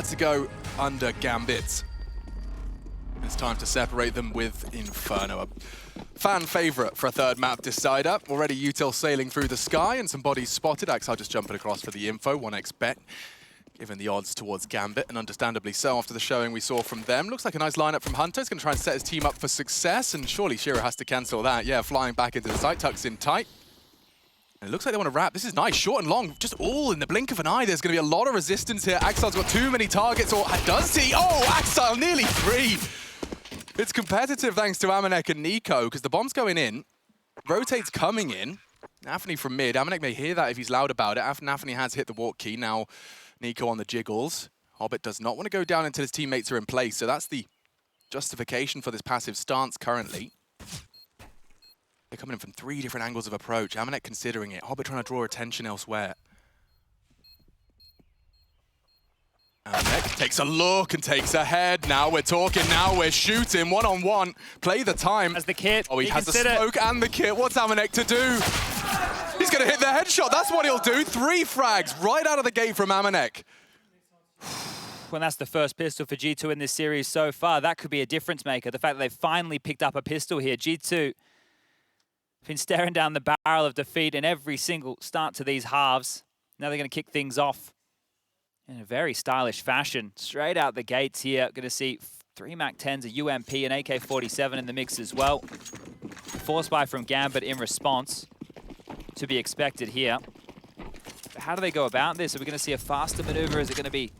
prefer to go under Gambit. It's time to separate them with Inferno. A fan favorite for a third map decider. Already util sailing through the sky and some bodies spotted. Axel just jumping across for the info, 1x bet. Given the odds towards Gambit, and understandably so after the showing we saw from them. Looks like a nice lineup from Hunter. He's going to try and set his team up for success, and surely Shiro has to cancel that. Yeah, flying back into the site, tucks in tight. And it looks like they want to wrap. This is nice, short and long, just all in the blink of an eye. There's going to be a lot of resistance here. Axel's got too many targets, or does he? Oh, Axel nearly 3. It's competitive thanks to Amanek and NiKo, because the bomb's going in, rotate's coming in. Nafany from mid. Amanek may hear that if he's loud about it. Nafany has hit the walk key. Now NiKo on the jiggles. Hobbit does not want to go down until his teammates are in place, so that's the justification for this passive stance currently. They're coming in from 3 different angles of approach. Amanek considering it. Hobbit trying to draw attention elsewhere. Amanek takes a look and takes a head. Now we're talking, now we're shooting. One-on-one. Play the time. Has the kit. Oh, he has the smoke and the kit. What's Amanek to do? He's going to hit the headshot. That's what he'll do. 3 frags right out of the gate from Amanek. When that's the first pistol for G2 in this series so far, that could be a difference maker. The fact that they've finally picked up a pistol here. G2 been staring down the barrel of defeat in every single start to these halves. Now they're going to kick things off in a very stylish fashion. Straight out the gates here. Going to see 3 MAC-10s, a UMP, an AK-47 in the mix as well. Force buy from Gambit in response. To be expected here. But how do they go about this? Are we going to see a faster maneuver? Is it going to be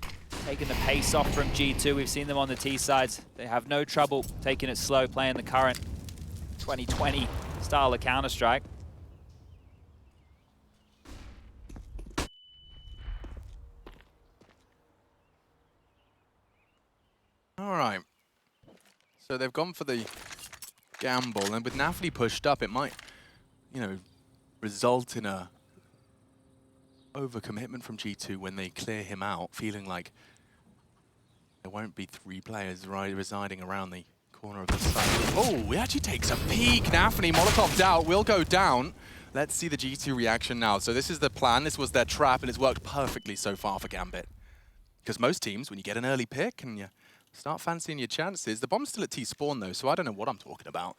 taking the pace off from G2? We've seen them on the T sides. They have no trouble taking it slow, playing the current 2020 style of Counter-Strike. All right. So they've gone for the gamble, and with Nafany pushed up, it might, you know, result in a overcommitment from G2 when they clear him out, feeling like there won't be 3 players residing around the corner of the site. Oh, he actually takes a peek. Nafany, Molotov's out, will go down. Let's see the G2 reaction now. So this is the plan, this was their trap, and it's worked perfectly so far for Gambit. Because most teams, when you get an early pick and you start fancying your chances, the bomb's still at T-spawn though, so I don't know what I'm talking about.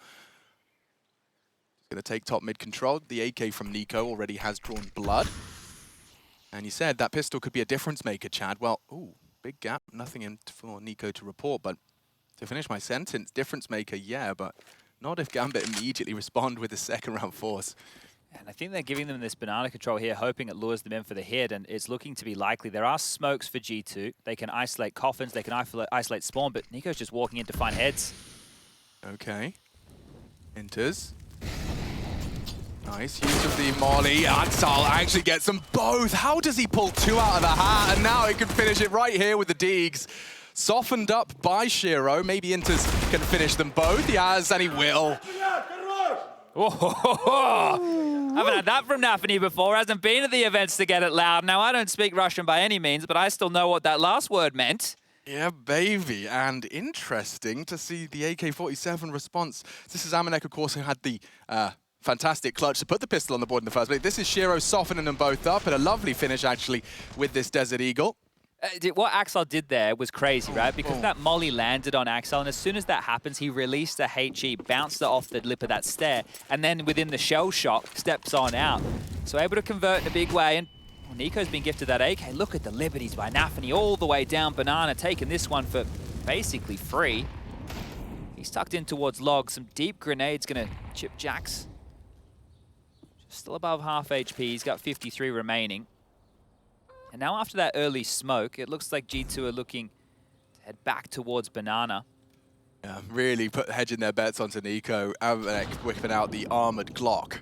Going to take top mid control. The AK from NiKo already has drawn blood. And you said that pistol could be a difference maker, Chad. Well, ooh, big gap. Nothing in for NiKo to report. But to finish my sentence, difference maker, yeah, but not if Gambit immediately respond with a second round force. And I think they're giving them this banana control here, hoping it lures them in for the hit, and it's looking to be likely. There are smokes for G2. They can isolate coffins, they can isolate spawn, but NiKo's just walking in to find heads. Okay. Enters. Nice use of the molly. Axel actually gets them both. How does he pull 2 out of the hat? And now he can finish it right here with the Deegs. Softened up by Shiro. Maybe Inter's can finish them both. He has, and he will. Oh, haven't had that from Nafany before. Hasn't been at the events to get it loud. Now, I don't speak Russian by any means, but I still know what that last word meant. Yeah, baby. And interesting to see the AK-47 response. This is Amanek, of course, who had the fantastic clutch to put the pistol on the board in the first place. This is Shiro softening them both up, and a lovely finish, actually, with this Desert Eagle. What Axel did there was crazy, right? Because that molly landed on Axel, and as soon as that happens, he released a HE, bounced it off the lip of that stair, and then within the shell shock, steps on out. So able to convert in a big way, and NiKo's been gifted that AK. Look at the liberties by Nafany all the way down. Banana taking this one for basically free. He's tucked in towards Log. Some deep grenades gonna chip Jax. Still above half HP. He's got 53 remaining. And now after that early smoke, it looks like G2 are looking to head back towards Banana. Yeah, really hedging their bets onto NiKo. Amanek whipping out the armored Glock.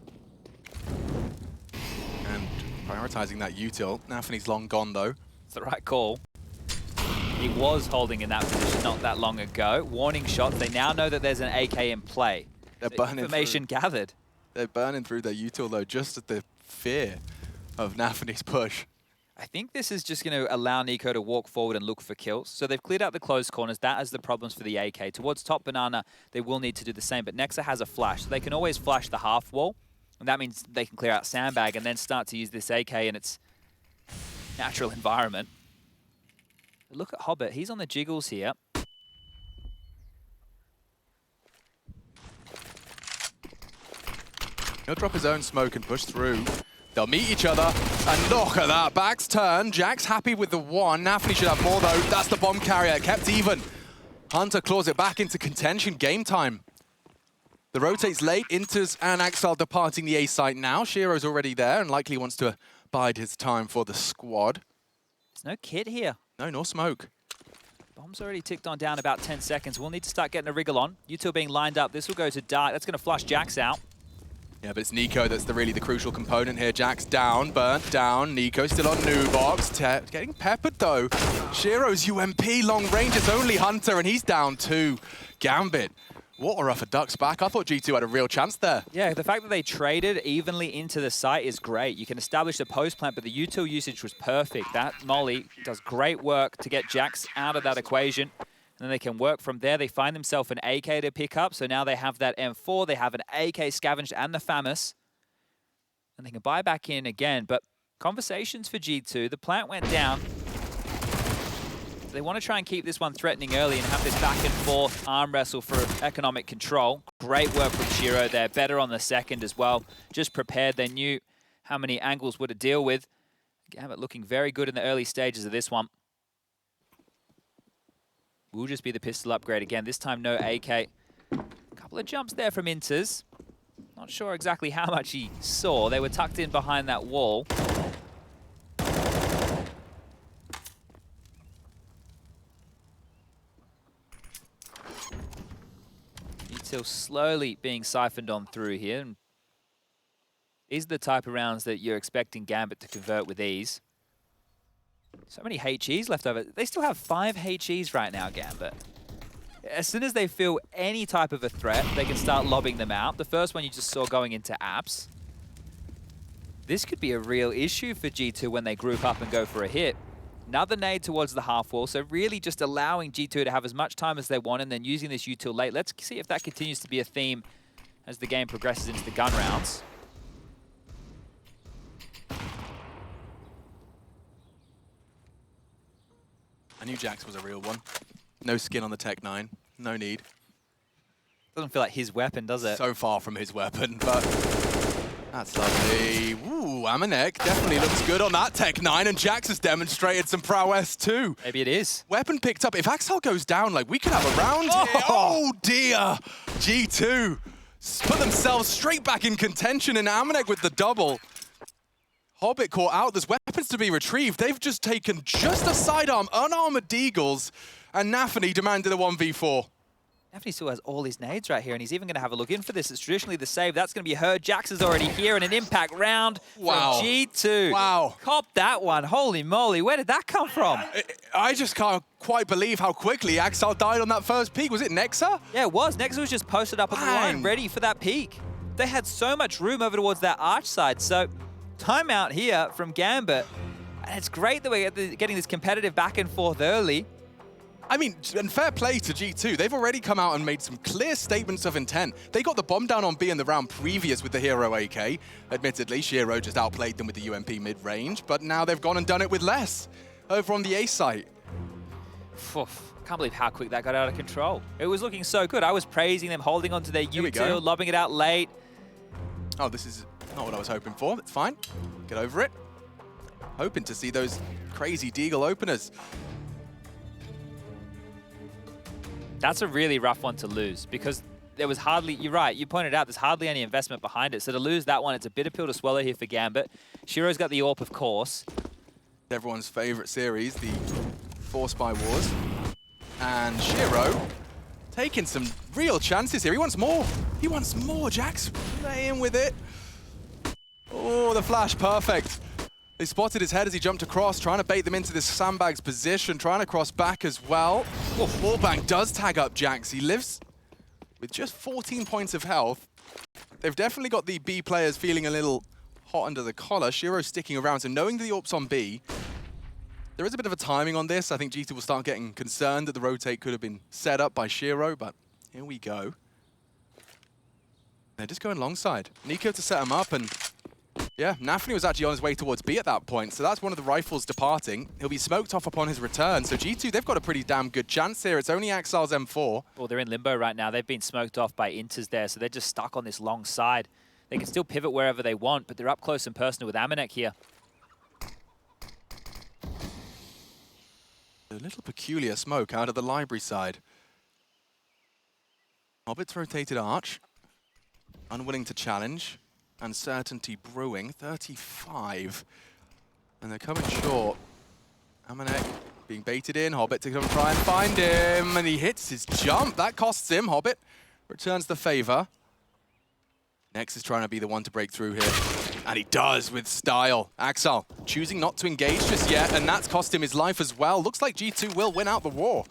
And prioritizing that util. Nafany's long gone though. It's the right call. He was holding in that position not that long ago. Warning shots. They now know that there's an AK in play. They're burning information gathered. They're burning through their util though, just at the fear of Nafany's push. I think this is just going to allow NiKo to walk forward and look for kills. So they've cleared out the closed corners. That is the problems for the AK. Towards top Banana, they will need to do the same. But Nexa has a flash, so they can always flash the half wall. And that means they can clear out Sandbag and then start to use this AK in its natural environment. Look at Hobbit. He's on the jiggles here. He'll drop his own smoke and push through. They'll meet each other, and look at that. Back's turn. Jack's happy with the one. Nafny should have more, though. That's the bomb carrier. Kept even. Hunter claws it back into contention. Game time. The rotate's late. Inters and Axel departing the A site now. Shiro's already there and likely wants to bide his time for the squad. There's no kit here. No, nor smoke. Bomb's already ticked on down about 10 seconds. We'll need to start getting a wriggle on. U2 being lined up. This will go to Dark. That's going to flush Jax out. Yeah, but it's NiKo that's really the crucial component here. Jack's down, burnt down. NiKo still on new box. Getting peppered, though. Shiro's UMP long range. It's only Hunter, and he's down too. Gambit. Water off a duck's back. I thought G2 had a real chance there. Yeah, the fact that they traded evenly into the site is great. You can establish the post plant, but the util usage was perfect. That molly does great work to get Jax out of that equation. And then they can work from there. They find themselves an AK to pick up. So now they have that M4. They have an AK scavenged and the FAMAS. And they can buy back in again. But conversations for G2. The plant went down. They want to try and keep this one threatening early and have this back and forth arm wrestle for economic control. Great work from Shiro there. Better on the second as well. Just prepared. They knew how many angles were to deal with. Gambit looking very good in the early stages of this one. Will just be the pistol upgrade again. This time no AK. A couple of jumps there from Inters. Not sure exactly how much he saw. They were tucked in behind that wall. Still slowly being siphoned on through here. And these are the type of rounds that you're expecting Gambit to convert with ease. So many HEs left over. They still have 5 HEs right now, Gambit. As soon as they feel any type of a threat, they can start lobbing them out. The first one you just saw going into apps. This could be a real issue for G2 when they group up and go for a hit. Another nade towards the half wall, so really just allowing G2 to have as much time as they want and then using this util late. Let's see if that continues to be a theme as the game progresses into the gun rounds. I knew Jax was a real one. No skin on the Tech 9. No need. Doesn't feel like his weapon, does it? So far from his weapon, but that's lovely. Ooh, Amanek definitely looks good on that Tech 9, and Jax has demonstrated some prowess too. Maybe it is. Weapon picked up. If Axel goes down, like, we could have a round here. Oh dear. G2 put themselves straight back in contention, and Amanek with the double. Hobbit caught out. There's weapons to be retrieved. They've just taken just a sidearm, unarmored deagles, and Nafny demanded a 1v4. Nafny still has all his nades right here, and he's even going to have a look in for this. It's traditionally the save. That's going to be heard. Jax is already here, and an impact round from G2. Wow. Cop that one. Holy moly. Where did that come from? I just can't quite believe how quickly Axel died on that first peak. Was it Nexa? Yeah, it was. Nexa was just posted up on the line, ready for that peak. They had so much room over towards that arch side, so timeout here from Gambit. And it's great that we're getting this competitive back and forth early. I mean, and fair play to G2. They've already come out and made some clear statements of intent. They got the bomb down on B in the round previous with the Hero AK. Admittedly, Shiro just outplayed them with the UMP mid-range, but now they've gone and done it with less over on the A site. Can't believe how quick that got out of control. It was looking so good. I was praising them, holding onto their U2, lobbing it out late. Oh, this is not what I was hoping for. It's fine. Get over it. Hoping to see those crazy deagle openers. That's a really rough one to lose because there was hardly, you're right, you pointed out there's hardly any investment behind it. So to lose that one, it's a bitter pill to swallow here for Gambit. Shiro's got the AWP, of course. Everyone's favorite series, the 4 Spy Wars. And Shiro taking some real chances here. He wants more. He wants more, Jax. Playing with it. Oh, the flash, perfect. They spotted his head as he jumped across, trying to bait them into this sandbag's position, trying to cross back as well. Oh, Wallbang does tag up Jax. He lives with just 14 points of health. They've definitely got the B players feeling a little hot under the collar. Shiro sticking around, so knowing the AWP's on B, there is a bit of a timing on this. I think G2 will start getting concerned that the rotate could have been set up by Shiro, but here we go. They're just going long side. NiKo to set him up, and Yeah, Nafny was actually on his way towards B at that point, so that's one of the rifles departing. He'll be smoked off upon his return, so G2, they've got a pretty damn good chance here. It's only Axal's M4. Well, they're in limbo right now. They've been smoked off by Inters there, so they're just stuck on this long side. They can still pivot wherever they want, but they're up close and personal with Amanek here. A little peculiar smoke out of the library side. Hobbit's rotated arch, unwilling to challenge. Uncertainty brewing, 35. And they're coming short. Amanek being baited in, Hobbit to come try and find him, and he hits his jump. That costs him, Hobbit returns the favor. Nex is trying to be the one to break through here. And he does with style. Axal choosing not to engage just yet, and that's cost him his life as well. Looks like G2 will win out the war.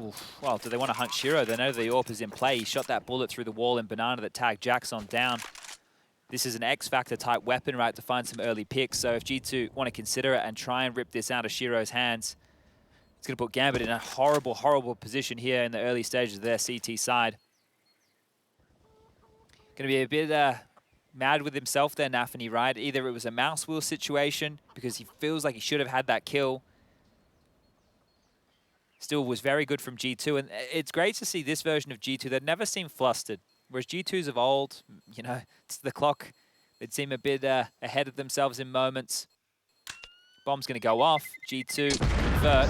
Oof. Well, do they want to hunt Shiro? They know the AWP is in play. He shot that bullet through the wall in Banana that tagged Jackson down. This is an X-Factor type weapon, right, to find some early picks. So if G2 want to consider it and try and rip this out of Shiro's hands, it's going to put Gambit in a horrible, horrible position here in the early stages of their CT side. Going to be a bit mad with himself there, Nafany, right? Either it was a mouse wheel situation because he feels like he should have had that kill. Still was very good from G2, and it's great to see this version of G2 that never seemed flustered. Whereas G2s of old, you know, it's the clock. They'd seem a bit ahead of themselves in moments. Bomb's going to go off. G2 convert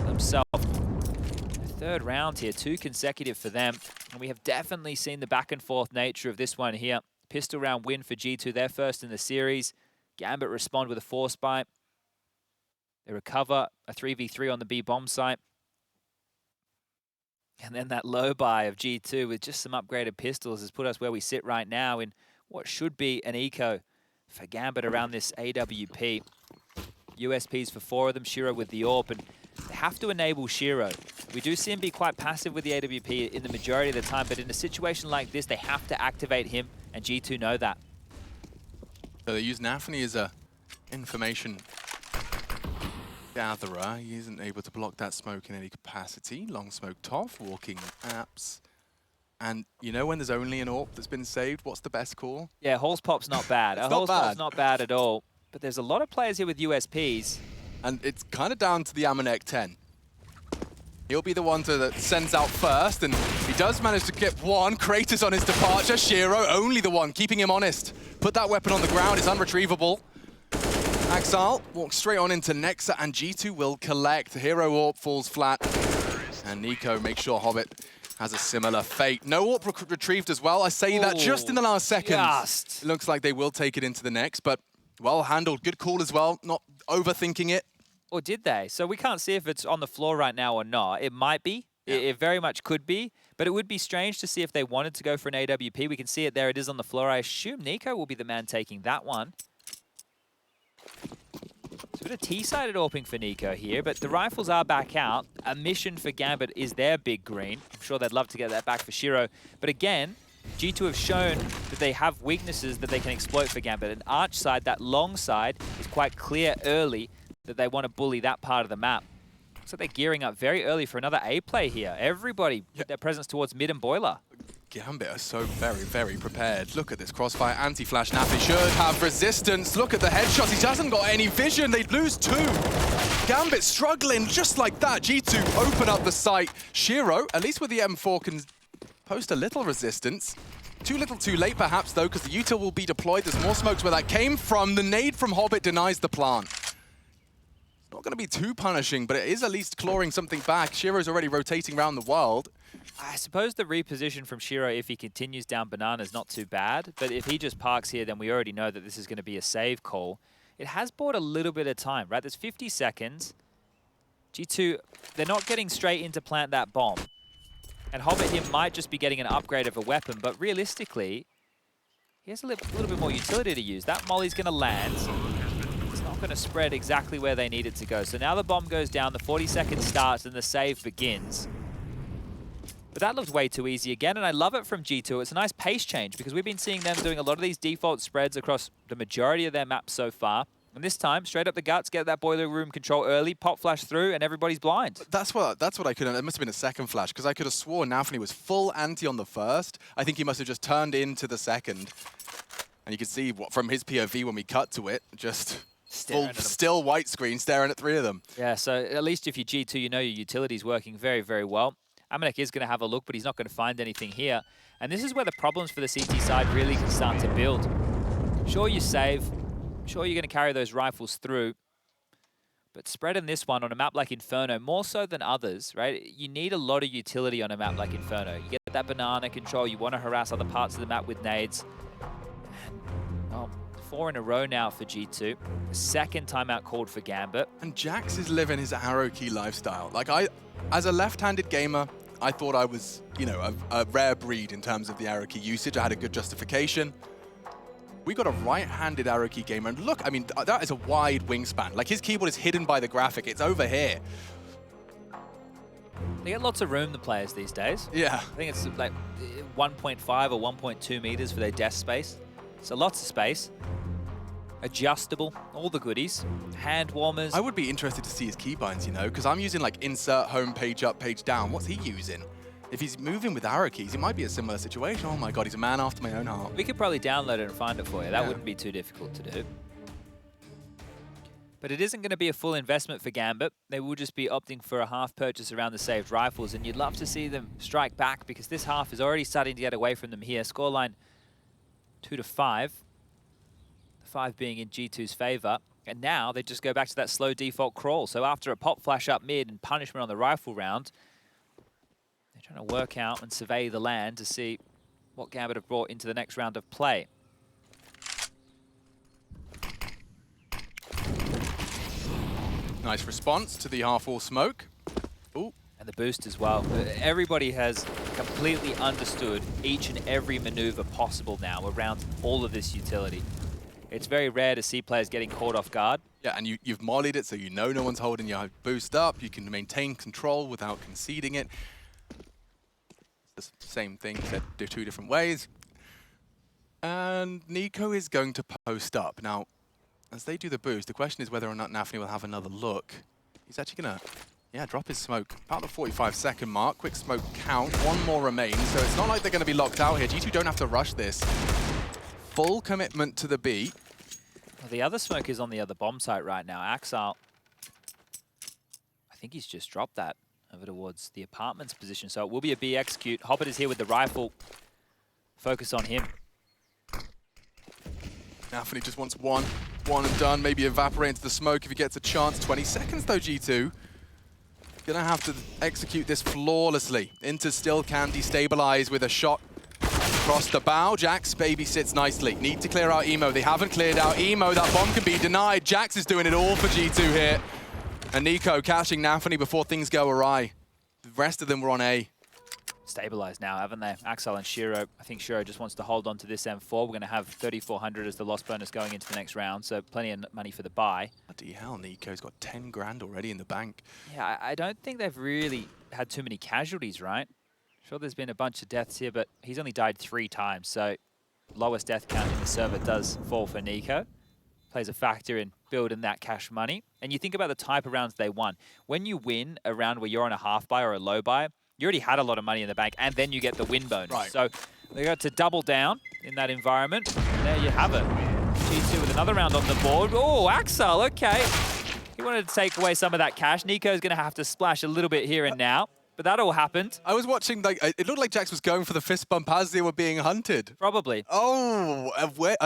themselves. Third round here, 2 consecutive for them. And we have definitely seen the back and forth nature of this one here. Pistol round win for G2, their first in the series. Gambit respond with a force bite. They recover a 3v3 on the B bomb site. And then that low buy of G2 with just some upgraded pistols has put us where we sit right now in what should be an eco for Gambit around this AWP. USPs for 4 of them, Shiro with the AWP, and they have to enable Shiro. We do see him be quite passive with the AWP in the majority of the time, but in a situation like this, they have to activate him, and G2 know that. So they use Nafany as a information gatherer. He isn't able to block that smoke in any capacity. Long smoke Toff, walking apps. And you know when there's only an AWP that's been saved, what's the best call? Yeah, Halls Pop's not bad. Halls Pop's not bad at all. But there's a lot of players here with USPs. And it's kind of down to the Amanek 10. He'll be the one that sends out first, and he does manage to get one. Kratos on his departure. Shiro, only the one, keeping him honest. Put that weapon on the ground, it's unretrievable. Axal walks straight on into Nexa, and G2 will collect. Hero AWP falls flat, and NiKo makes sure Hobbit has a similar fate. No AWP retrieved as well. I say that just in the last second. It looks like they will take it into the next, but well handled. Good call as well, not overthinking it. Or did they? So we can't see if it's on the floor right now or not. It might be. Yeah. It very much could be. But it would be strange to see if they wanted to go for an AWP. We can see it there. It is on the floor. I assume NiKo will be the man taking that one. It's a bit of T-sided AWPing for NiKo here, but the rifles are back out. A mission for Gambit is their big green. I'm sure they'd love to get that back for Shiro. But again, G2 have shown that they have weaknesses that they can exploit for Gambit. An arch side, that long side, is quite clear early that they want to bully that part of the map. So they're gearing up very early for another A play here. Everybody put their presence towards mid and boiler. Gambit are so very, very prepared. Look at this crossfire, anti-flash. Nafany should have resistance. Look at the headshots. He hasn't got any vision. They'd lose 2. Gambit struggling just like that. G2 open up the site. Shiro, at least with the M4, can post a little resistance. Too little too late perhaps though, because the util will be deployed. There's more smokes where that came from. The nade from Hobbit denies the plant. Not going to be too punishing, but it is at least clawing something back. Shiro's already rotating around the world. I suppose the reposition from Shiro, if he continues down Banana, is not too bad. But if he just parks here, then we already know that this is going to be a save call. It has bought a little bit of time, right? There's 50 seconds. G2, they're not getting straight in to plant that bomb. And Hobbit here might just be getting an upgrade of a weapon, but realistically, he has a little bit more utility to use. That molly's going to land. It's not going to spread exactly where they need it to go. So now the bomb goes down, the 40 seconds starts, and the save begins. But that looked way too easy again, and I love it from G2. It's a nice pace change because we've been seeing them doing a lot of these default spreads across the majority of their maps so far. And this time, straight up the guts, get that boiler room control early, pop flash through, and everybody's blind. That's what I could have. It must have been a second flash, because I could have sworn Nafany was full anti on the first. I think he must have just turned into the second. And you can see what from his POV when we cut to it, just Staring full still white screen staring at 3 of them. Yeah, so at least if you're G2, you know your utility's working very, very well. Amanek is going to have a look, but he's not going to find anything here. And this is where the problems for the CT side really can start to build. Sure, you save. Sure, you're going to carry those rifles through. But spreading this one on a map like Inferno, more so than others, right? You need a lot of utility on a map like Inferno. You get that banana control. You want to harass other parts of the map with nades. And, well, 4 in a row now for G2. The second timeout called for Gambit. And Jax is living his arrow key lifestyle. Like as a left-handed gamer, I thought I was, you know, a rare breed in terms of the arrow key usage. I had a good justification. We got a right-handed arrow key gamer, and look, I mean, that is a wide wingspan. Like, his keyboard is hidden by the graphic. It's over here. They get lots of room, the players these days. Yeah. I think it's like 1.5 or 1.2 meters for their desk space. So lots of space. Adjustable, all the goodies. Hand warmers. I would be interested to see his keybinds, you know, because I'm using like insert, home, page up, page down. What's he using? If he's moving with arrow keys, it might be a similar situation. Oh my God, he's a man after my own heart. We could probably download it and find it for you. That wouldn't be too difficult to do. But it isn't going to be a full investment for Gambit. They will just be opting for a half purchase around the saved rifles, and you'd love to see them strike back because this half is already starting to get away from them here. Scoreline 2-5. The 5 being in G2's favor. And now they just go back to that slow default crawl. So after a pop flash up mid and punishment on the rifle round, they're trying to work out and survey the land to see what Gambit have brought into the next round of play. Nice response to the half-wall smoke. Ooh. And the boost as well. Everybody has completely understood each and every maneuver possible now around all of this utility. It's very rare to see players getting caught off guard. Yeah, and you've mollied it, so you know no one's holding your boost up. You can maintain control without conceding it. It's the same thing, said 2 different ways. And NiKo is going to post up. Now, as they do the boost, the question is whether or not Nafany will have another look. He's actually going to, yeah, drop his smoke about the 45-second mark. Quick smoke count. 1 more remains, so it's not like they're going to be locked out here. G2 don't have to rush this. Full commitment to the B. Well, the other smoke is on the other bomb site right now. Axel, I think he's just dropped that over towards the apartments position. So it will be a B execute. Hobbit is here with the rifle. Focus on him. Nafany just wants one and done. Maybe evaporate into the smoke if he gets a chance. 20 seconds though, G2. Gonna have to execute this flawlessly. Inter still can destabilize with a shot across the bow. Jax babysits nicely. Need to clear out Emo. They haven't cleared out Emo. That bomb can be denied. Jax is doing it all for G2 here. And NiKo catching Nafany before things go awry. The rest of them were on A. Stabilized now, haven't they? Axel and Shiro. I think Shiro just wants to hold on to this M4. We're going to have 3,400 as the loss bonus going into the next round, so plenty of money for the buy. Bloody hell, NiKo's got 10 grand already in the bank. Yeah, I don't think they've really had too many casualties, right? Sure, there's been a bunch of deaths here, but he's only died 3 times, so lowest death count in the server does fall for NiKo. Plays a factor in building that cash money. And you think about the type of rounds they won. When you win a round where you're on a half buy or a low buy, you already had a lot of money in the bank, and then you get the win bonus. Right. So they got to double down in that environment. And there you have it. G2 with another round on the board. Oh, Axel, okay. He wanted to take away some of that cash. NiKo's going to have to splash a little bit here and now. But that all happened. I was watching, like, it looked like Jax was going for the fist bump as they were being hunted. Probably. Oh,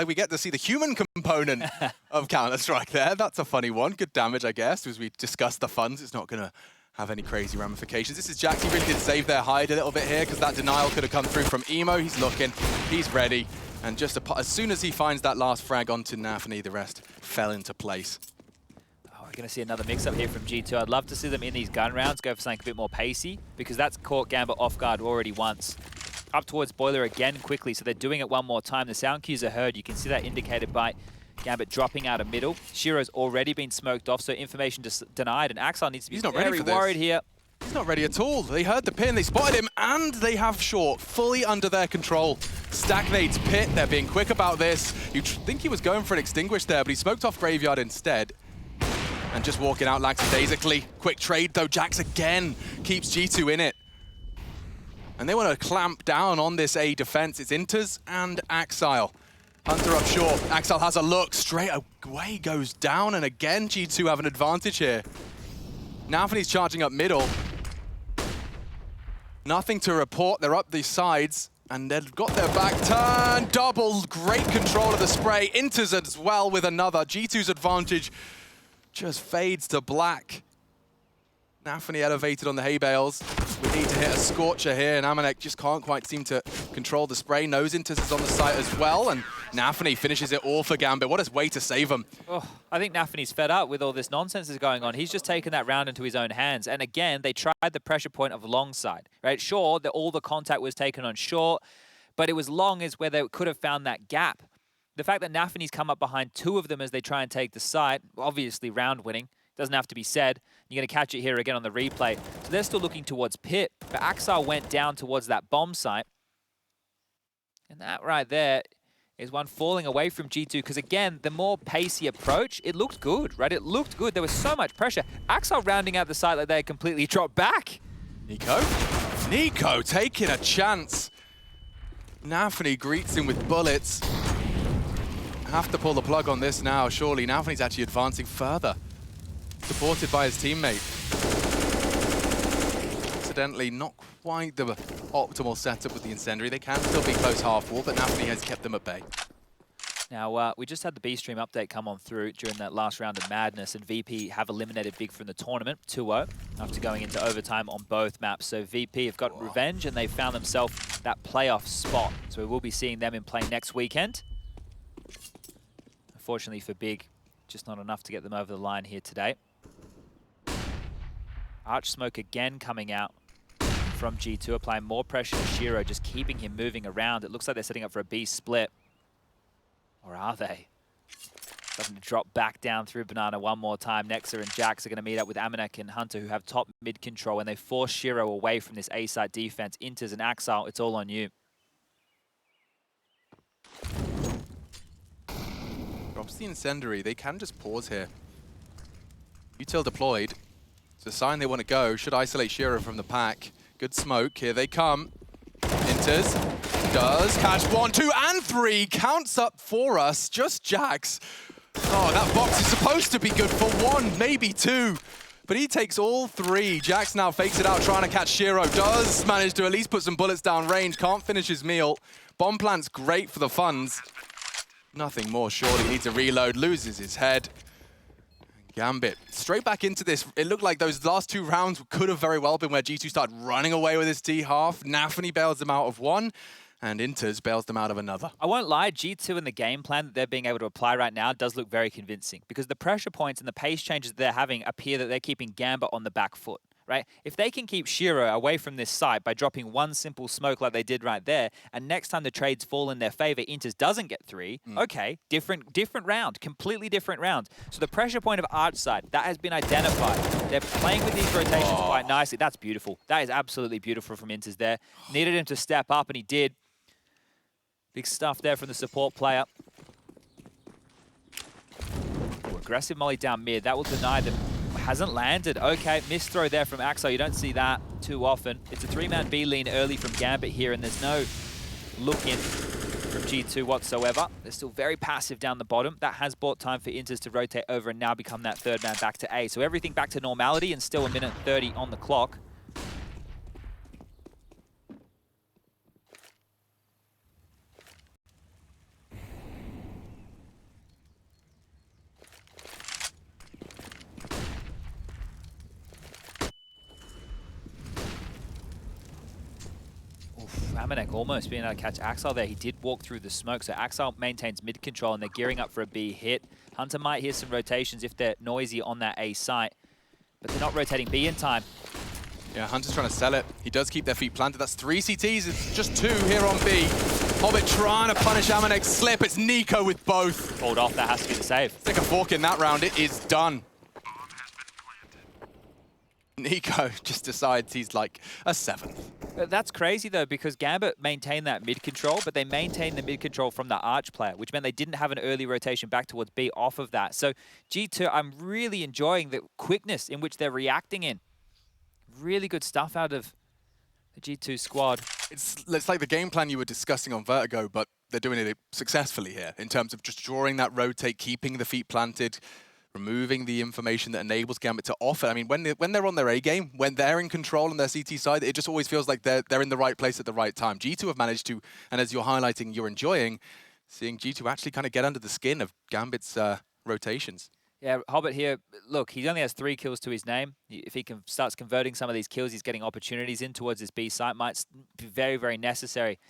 we get to see the human component of Counter-Strike there. That's a funny one. Good damage, I guess. As we discussed the funds, it's not going to have any crazy ramifications. This is Jax. He really did save their hide a little bit here because that denial could have come through from Emo. He's looking. He's ready. And just as soon as he finds that last frag onto Nafany, the rest fell into place. We're going to see another mix-up here from G2. I'd love to see them in these gun rounds go for something a bit more pacey because that's caught Gambit off guard already once. Up towards Boiler again quickly, so they're doing it one more time. The sound cues are heard. You can see that indicated by Gambit dropping out of middle. Shiro's already been smoked off, so information just denied, and Axel needs to be very worried here. He's not ready at all. They heard the pin, they spotted him, and they have Short fully under their control. Stagnates Pit, they're being quick about this. You'd think he was going for an extinguish there, but he smoked off Graveyard instead. And just walking out lackadaisically. Quick trade though, Jax again keeps G2 in it. And they want to clamp down on this A defense. It's Inters and Axile. Hunter up short. Axel has a look. Straight away goes down, and again G2 have an advantage here. Nafany's charging up middle. Nothing to report. They're up these sides, and they've got their back turn. Double. Great control of the spray. Inters as well with another. G2's advantage just fades to black. Nafany elevated on the hay bales. We need to hit a scorcher here, and Amanek just can't quite seem to control the spray. Knows Inters is on the site as well, and Nafany finishes it all for Gambit. What a way to save him. Oh, I think Nafany's fed up with all this nonsense that's going on. He's just taken that round into his own hands. And again, they tried the pressure point of long side, right? Sure, all the contact was taken on short, but it was long is where they could have found that gap. The fact that Nafany's come up behind two of them as they try and take the site, obviously round winning, doesn't have to be said. You're going to catch it here again on the replay. So they're still looking towards pit, but Axel went down towards that bomb site. And that right there is one falling away from G2, because again, the more pacey approach, it looked good, right? It looked good. There was so much pressure. Axel rounding out the site like they completely dropped back. NiKo? NiKo taking a chance. Nafany greets him with bullets. Have to pull the plug on this now, surely. Nafany's actually advancing further. Supported by his teammate. Incidentally, not quite the optimal setup with the incendiary. They can still be close half wall, but Nafany has kept them at bay. Now, we just had the B-Stream update come on through during that last round of Madness, and VP have eliminated Big from the tournament, 2-0, after going into overtime on both maps. So VP have got revenge, and they found themselves that playoff spot. So we will be seeing them in play next weekend. Unfortunately for Big, just not enough to get them over the line here today. Arch Smoke again coming out from G2, applying more pressure to Shiro, just keeping him moving around. It looks like they're setting up for a B split. Or are they? Starting to drop back down through Banana one more time. Nexa and Jax are going to meet up with Amanek and Hunter, who have top mid control, and they force Shiro away from this A-side defense. Inters and Axel, it's all on you. Drops the incendiary. They can just pause here. Util deployed. It's a sign they want to go. Should isolate Shiro from the pack. Good smoke. Here they come. Inters. Does catch 1, 2, and 3. Counts up for us. Just Jax. Oh, that box is supposed to be good for 1, maybe 2. But he takes all 3. Jax now fakes it out, trying to catch Shiro. Does manage to at least put some bullets down range. Can't finish his meal. Bomb plant's great for the funds. Nothing more, surely. Needs a reload. Loses his head. Gambit straight back into this. It looked like those last 2 rounds could have very well been where G2 started running away with his T half. Nafany bails them out of 1, and Inters bails them out of another. I won't lie, G2 and the game plan that they're being able to apply right now does look very convincing, because the pressure points and the pace changes they're having appear that they're keeping Gambit on the back foot, right? If they can keep Shiro away from this site by dropping 1 simple smoke like they did right there, and next time the trades fall in their favor, Inters doesn't get 3, okay, different round, completely different round. So the pressure point of Arch side, that has been identified. They're playing with these rotations quite nicely. That's beautiful. That is absolutely beautiful from Inters there. Needed him to step up, and he did. Big stuff there from the support player. Ooh, aggressive molly down mid. That will deny them. Hasn't landed. Okay, missed throw there from Axel. You don't see that too often. It's a 3-man B lean early from Gambit here, and there's no look in from G2 whatsoever. They're still very passive down the bottom. That has bought time for Inters to rotate over and now become that 3rd man back to A. So everything back to normality, and still 1:30 on the clock. Amanek almost being able to catch Axel there. He did walk through the smoke, so Axel maintains mid control, and they're gearing up for a B hit. Hunter might hear some rotations if they're noisy on that A site, but they're not rotating B in time. Yeah, Hunter's trying to sell it. He does keep their feet planted. That's 3 CTs. It's just 2 here on B. Hobbit trying to punish Amanek's slip. It's NiKo with both. Pulled off. That has to be the save. Stick a fork in that round. It is done. NiKo just decides he's like a 7th. That's crazy, though, because Gambit maintained that mid-control, but they maintained the mid-control from the Arch player, which meant they didn't have an early rotation back towards B off of that. So G2, I'm really enjoying the quickness in which they're reacting in. Really good stuff out of the G2 squad. It's like the game plan you were discussing on Vertigo, but they're doing it successfully here in terms of just drawing that rotate, keeping the feet planted, removing the information that enables Gambit to offer. I mean, when they're on their A game, when they're in control on their CT side, it just always feels like they're in the right place at the right time. G2 have managed to, and as you're highlighting, you're enjoying seeing G2 actually kind of get under the skin of Gambit's rotations. Yeah, Hobbit here, look, he only has 3 kills to his name. If he starts converting some of these kills, he's getting opportunities in towards his B site. Might be very, very necessary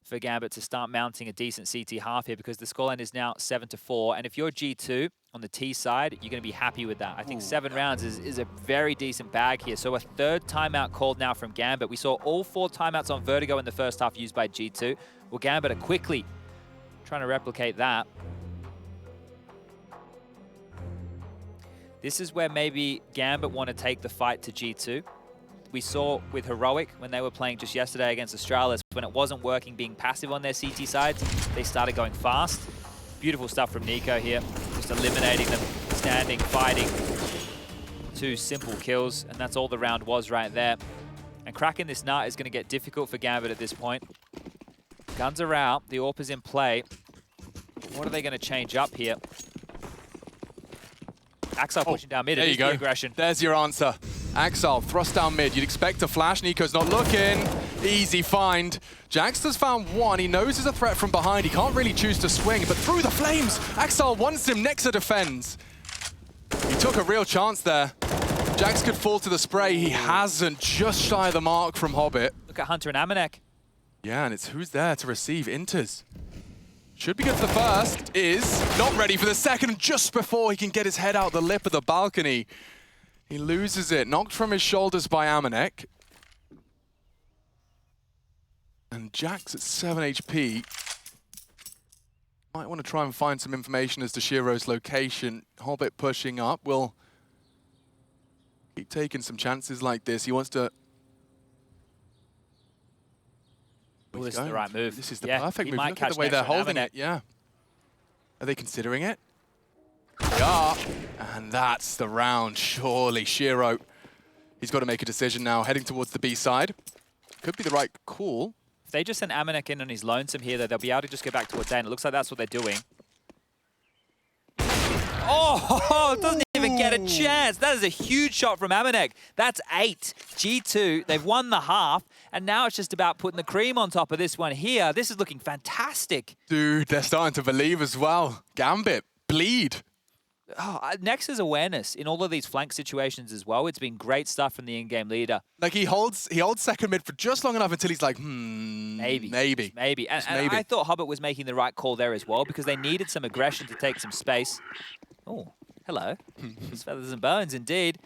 for Gambit to start mounting a decent CT half here because the scoreline is now 7-4. And if you're G2 on the T side, you're going to be happy with that. I think 7 rounds is a very decent bag here. So a 3rd timeout called now from Gambit. We saw all 4 timeouts on Vertigo in the first half used by G2. Well, Gambit are quickly trying to replicate that. This is where maybe Gambit want to take the fight to G2. We saw with Heroic when they were playing just yesterday against Astralis, when it wasn't working being passive on their CT sides, they started going fast. Beautiful stuff from NiKo here, just eliminating them, standing, fighting. 2 simple kills, and that's all the round was right there. And cracking this nut is going to get difficult for Gambit at this point. Guns are out, the AWP is in play. What are they going to change up here? Axel pushing down mid. There you go. Aggression. There's your answer. Axel, thrust down mid. You'd expect a flash. NiKo's not looking. Easy find. Jaxter's found one. He knows there's a threat from behind. He can't really choose to swing, but through the flames, Axel wants him. Nexa defends. He took a real chance there. Jax could fall to the spray. He hasn't. Just shy of the mark from Hobbit. Look at Hunter and Amanek. Yeah, and it's who's there to receive. Inters. Should be good for the first, is not ready for the second, just before he can get his head out the lip of the balcony. He loses it, knocked from his shoulders by Amanek. And Jax at 7 HP. Might want to try and find some information as to Shiro's location. Hobbit pushing up, will keep taking some chances like this. He wants to... Well, this is the right move. This is the perfect move. Look at the way they're holding it. Yeah. Are they considering it? They are. And that's the round. Surely Shiro. He's got to make a decision now, heading towards the B side. Could be the right call. If they just send Amanek in on his lonesome here, though, they'll be able to just go back towards A, and it looks like that's what they're doing. Oh, it doesn't even get a chance. That is a huge shot from Amanek. That's 8. G2, they've won the half, and now it's just about putting the cream on top of this one here. This is looking fantastic. Dude, they're starting to believe as well. Gambit, bleed. Oh, Nexa's awareness in all of these flank situations as well. It's been great stuff from the in-game leader. Like he holds second mid for just long enough until he's like, maybe. And I thought Hobbit was making the right call there as well because they needed some aggression to take some space. Oh, hello. It's feathers and bones, indeed.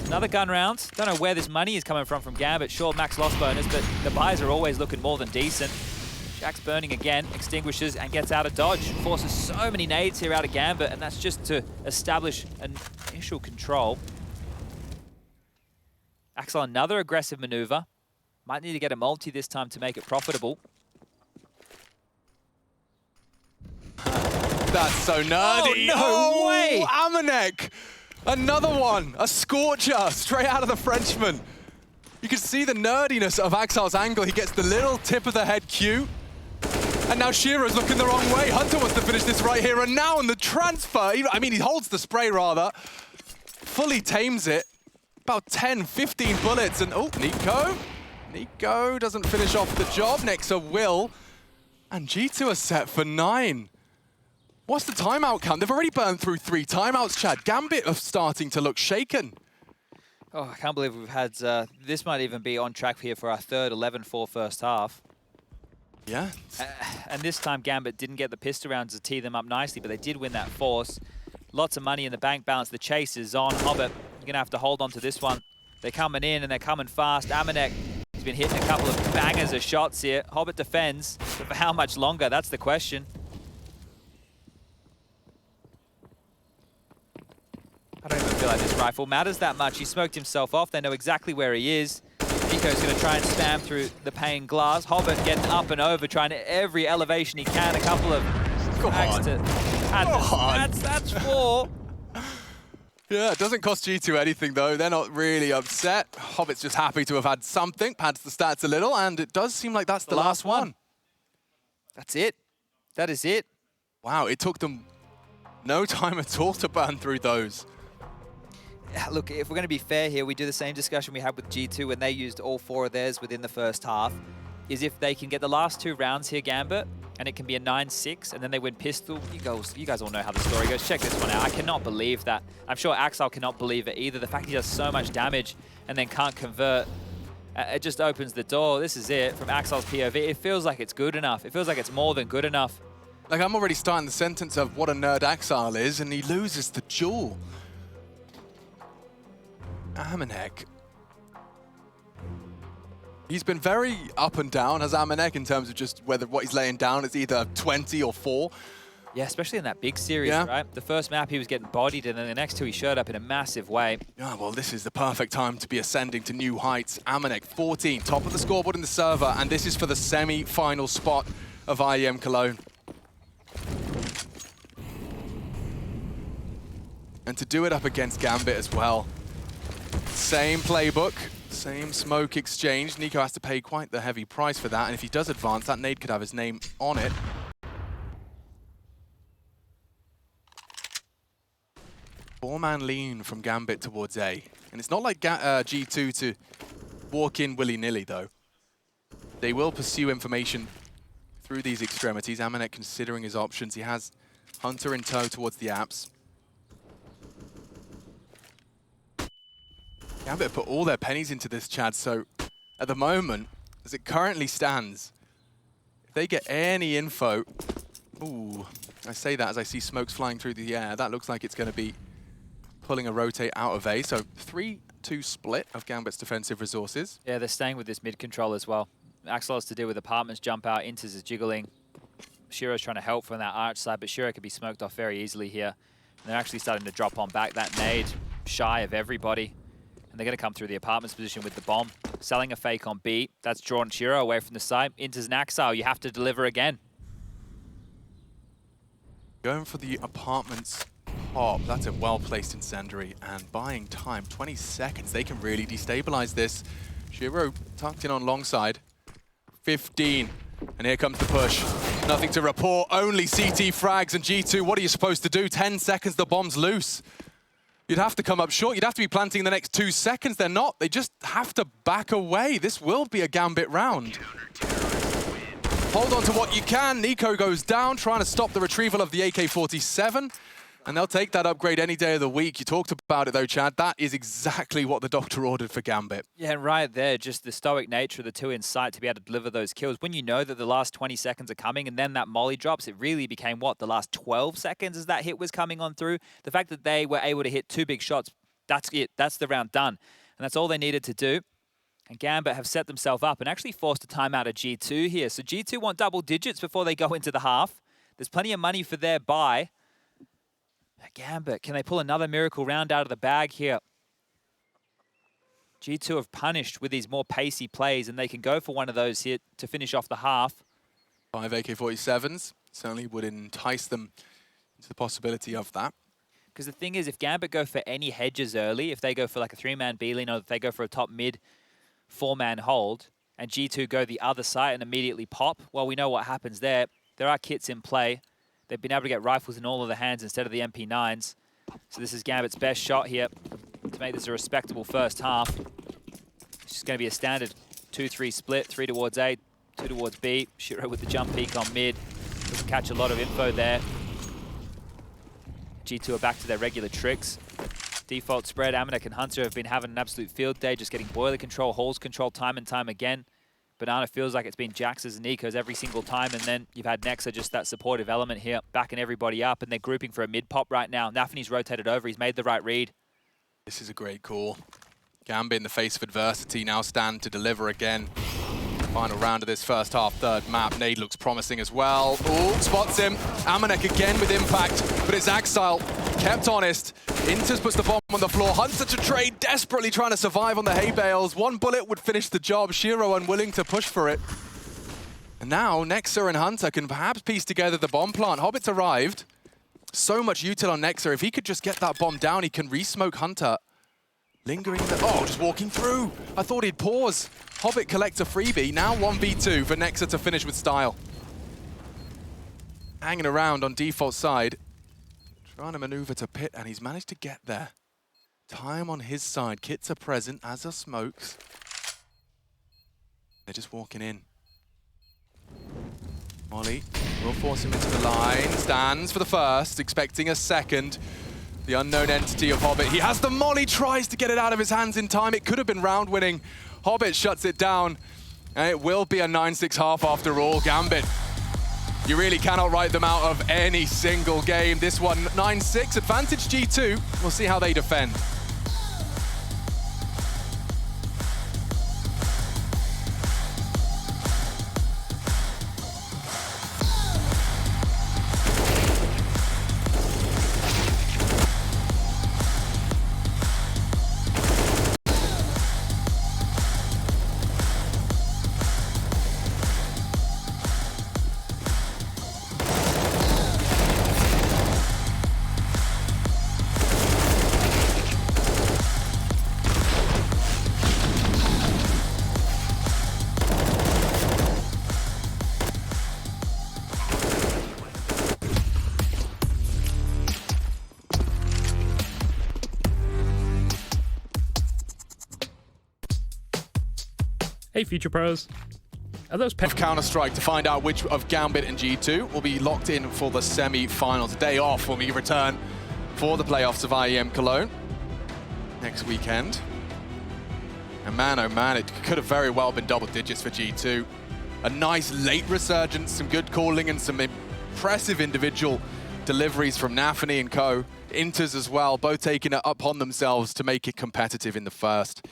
Another gun round. Don't know where this money is coming from Gambit. Sure, max loss bonus, but the buys are always looking more than decent. Jax burning again, extinguishes and gets out of dodge. Forces so many nades here out of Gambit, and that's just to establish an initial control. Axel, another aggressive maneuver. Might need to get a multi this time to make it profitable. That's so nerdy. Oh, no way! Amanek! Another one! A scorcher straight out of the Frenchman. You can see the nerdiness of Axel's angle. He gets the little tip of the head Q. And now Shiro's looking the wrong way. Hunter wants to finish this right here. And now on the transfer, he holds the spray rather. Fully tames it. About 10, 15 bullets. And oh, NiKo. NiKo doesn't finish off the job. Nexa will. And G2 are set for 9. What's the timeout count? They've already burned through 3 timeouts, Chad. Gambit are starting to look shaken. Oh, I can't believe we've had... this might even be on track here for our third 11-4 first half. Yeah. And this time Gambit didn't get the pistol rounds to tee them up nicely, but they did win that force. Lots of money in the bank balance. The chase is on. Hobbit, you're going to have to hold on to this one. They're coming in and they're coming fast. Amanek, he's been hitting a couple of bangers of shots here. Hobbit defends, but for how much longer? That's the question. I don't even feel like this rifle matters that much. He smoked himself off. They know exactly where he is. NiKo's going to try and spam through the pane glass. Hobbit getting up and over, trying to every elevation he can. A couple of hacks to add. That's 4. Yeah, it doesn't cost G2 anything, though. They're not really upset. Hobbit's just happy to have had something, pads the stats a little, and it does seem like that's the last one. That's it. That is it. Wow, it took them no time at all to burn through those. Look, if we're going to be fair here, we do the same discussion we had with G2 when they used all 4 of theirs within the first half, is if they can get the last 2 rounds here, Gambit, and it can be a 9-6, and then they win pistol. You guys all know how the story goes. Check this one out. I cannot believe that. I'm sure Axel cannot believe it either. The fact he does so much damage and then can't convert, it just opens the door. This is it from Axel's POV. It feels like it's good enough. It feels like it's more than good enough. Like, I'm already starting the sentence of what a nerd Axel is, and he loses the duel. Amanek. He's been very up and down, has Amanek, in terms of just whether what he's laying down is either 20 or 4. Yeah, especially in that big series, right? The first map he was getting bodied, and then the next 2 he showed up in a massive way. Yeah, well, this is the perfect time to be ascending to new heights. Amanek, 14, top of the scoreboard in the server, and this is for the semi-final spot of IEM Cologne. And to do it up against Gambit as well. Same playbook, same smoke exchange. NiKo has to pay quite the heavy price for that, and if he does advance, that nade could have his name on it. Four-man lean from Gambit towards A. And it's not like G2 to walk in willy-nilly, though. They will pursue information through these extremities. Amanek considering his options. He has Hunter in tow towards the apps. Gambit put all their pennies into this, Chad, so at the moment, as it currently stands, if they get any info, ooh, I say that as I see smokes flying through the air, that looks like it's going to be pulling a rotate out of A, so 3-2 split of Gambit's defensive resources. Yeah, they're staying with this mid control as well. Axel has to deal with apartments, jump out, Inters is jiggling. Shiro's trying to help from that arch side, but Shiro could be smoked off very easily here. And they're actually starting to drop on back that nade, shy of everybody. And they're going to come through the apartments position with the bomb. Selling a fake on B. That's drawn Shiro away from the site. Inters and Axel, you have to deliver again. Going for the apartments pop. That's a well-placed incendiary. And buying time, 20 seconds. They can really destabilize this. Shiro tucked in on long side. 15. And here comes the push. Nothing to report. Only CT frags and G2. What are you supposed to do? 10 seconds, the bomb's loose. You'd have to come up short. You'd have to be planting the next 2 seconds. They're not. They just have to back away. This will be a Gambit round. Hold on to what you can. NiKo goes down, trying to stop the retrieval of the AK-47. And they'll take that upgrade any day of the week. You talked about it, though, Chad. That is exactly what the doctor ordered for Gambit. Yeah, and right there, just the stoic nature of the 2 in sight to be able to deliver those kills. When you know that the last 20 seconds are coming and then that molly drops, it really became, what, the last 12 seconds as that hit was coming on through? The fact that they were able to hit 2 big shots, that's it. That's the round done. And that's all they needed to do. And Gambit have set themselves up and actually forced a timeout of G2 here. So G2 want double digits before they go into the half. There's plenty of money for their buy. Gambit, can they pull another miracle round out of the bag here? G2 have punished with these more pacey plays, and they can go for one of those here to finish off the half. 5 AK-47s certainly would entice them into the possibility of that. Because the thing is, if Gambit go for any hedges early, if they go for like a 3-man B-lane, or if they go for a top mid 4-man hold, and G2 go the other side and immediately pop, well, we know what happens there. There are kits in play. They've been able to get rifles in all of the hands instead of the MP9s. So this is Gambit's best shot here to make this a respectable first half. It's just going to be a standard 2-3 split, 3 towards A, 2 towards B. Shiro with the jump peek on mid. Doesn't catch a lot of info there. G2 are back to their regular tricks. Default spread, Amanek and Hunter have been having an absolute field day, just getting boiler control, holes control time and time again. Banana feels like it's been Jax's and NiKo's every single time, and then you've had Nexa, just that supportive element here, backing everybody up, and they're grouping for a mid-pop right now. Nafany's rotated over, he's made the right read. This is a great call. Gambit in the face of adversity now stand to deliver again. Final round of this first half, third map. Nade looks promising as well. Ooh, spots him. Amanek again with impact, but it's Axel. Kept honest. Inters puts the bomb on the floor. Hunter to trade, desperately trying to survive on the hay bales. One bullet would finish the job. Shiro unwilling to push for it. And now Nexa and Hunter can perhaps piece together the bomb plant. Hobbit's arrived. So much util on Nexa. If he could just get that bomb down, he can re-smoke Hunter. Lingering in the... Oh, just walking through. I thought he'd pause. Hobbit collects a freebie. Now 1v2 for Nexa to finish with style. hanging around on default side, trying to maneuver to pit, and he's managed to get there. Time on his side. Kits are present, as are smokes. They're just walking in. Molly will force him into the line. Stands for the first, expecting a second. The unknown entity of Hobbit. He has the Molly, tries to get it out of his hands in time. It could have been round winning. Hobbit shuts it down. And it will be a 9-6 half after all. Gambit, you really cannot write them out of any single game. This one, 9-6, advantage G2. We'll see how they defend. Hey, Future Pros. Are those Of Counter-Strike to find out which of Gambit and G2 will be locked in for the semi-finals. Day off when we return for the playoffs of IEM Cologne next weekend. And man, oh man, it could have very well been double digits for G2. A nice late resurgence, some good calling, and some impressive individual deliveries from Nafany and co. Inters as well, both taking it upon themselves to make it competitive in the first.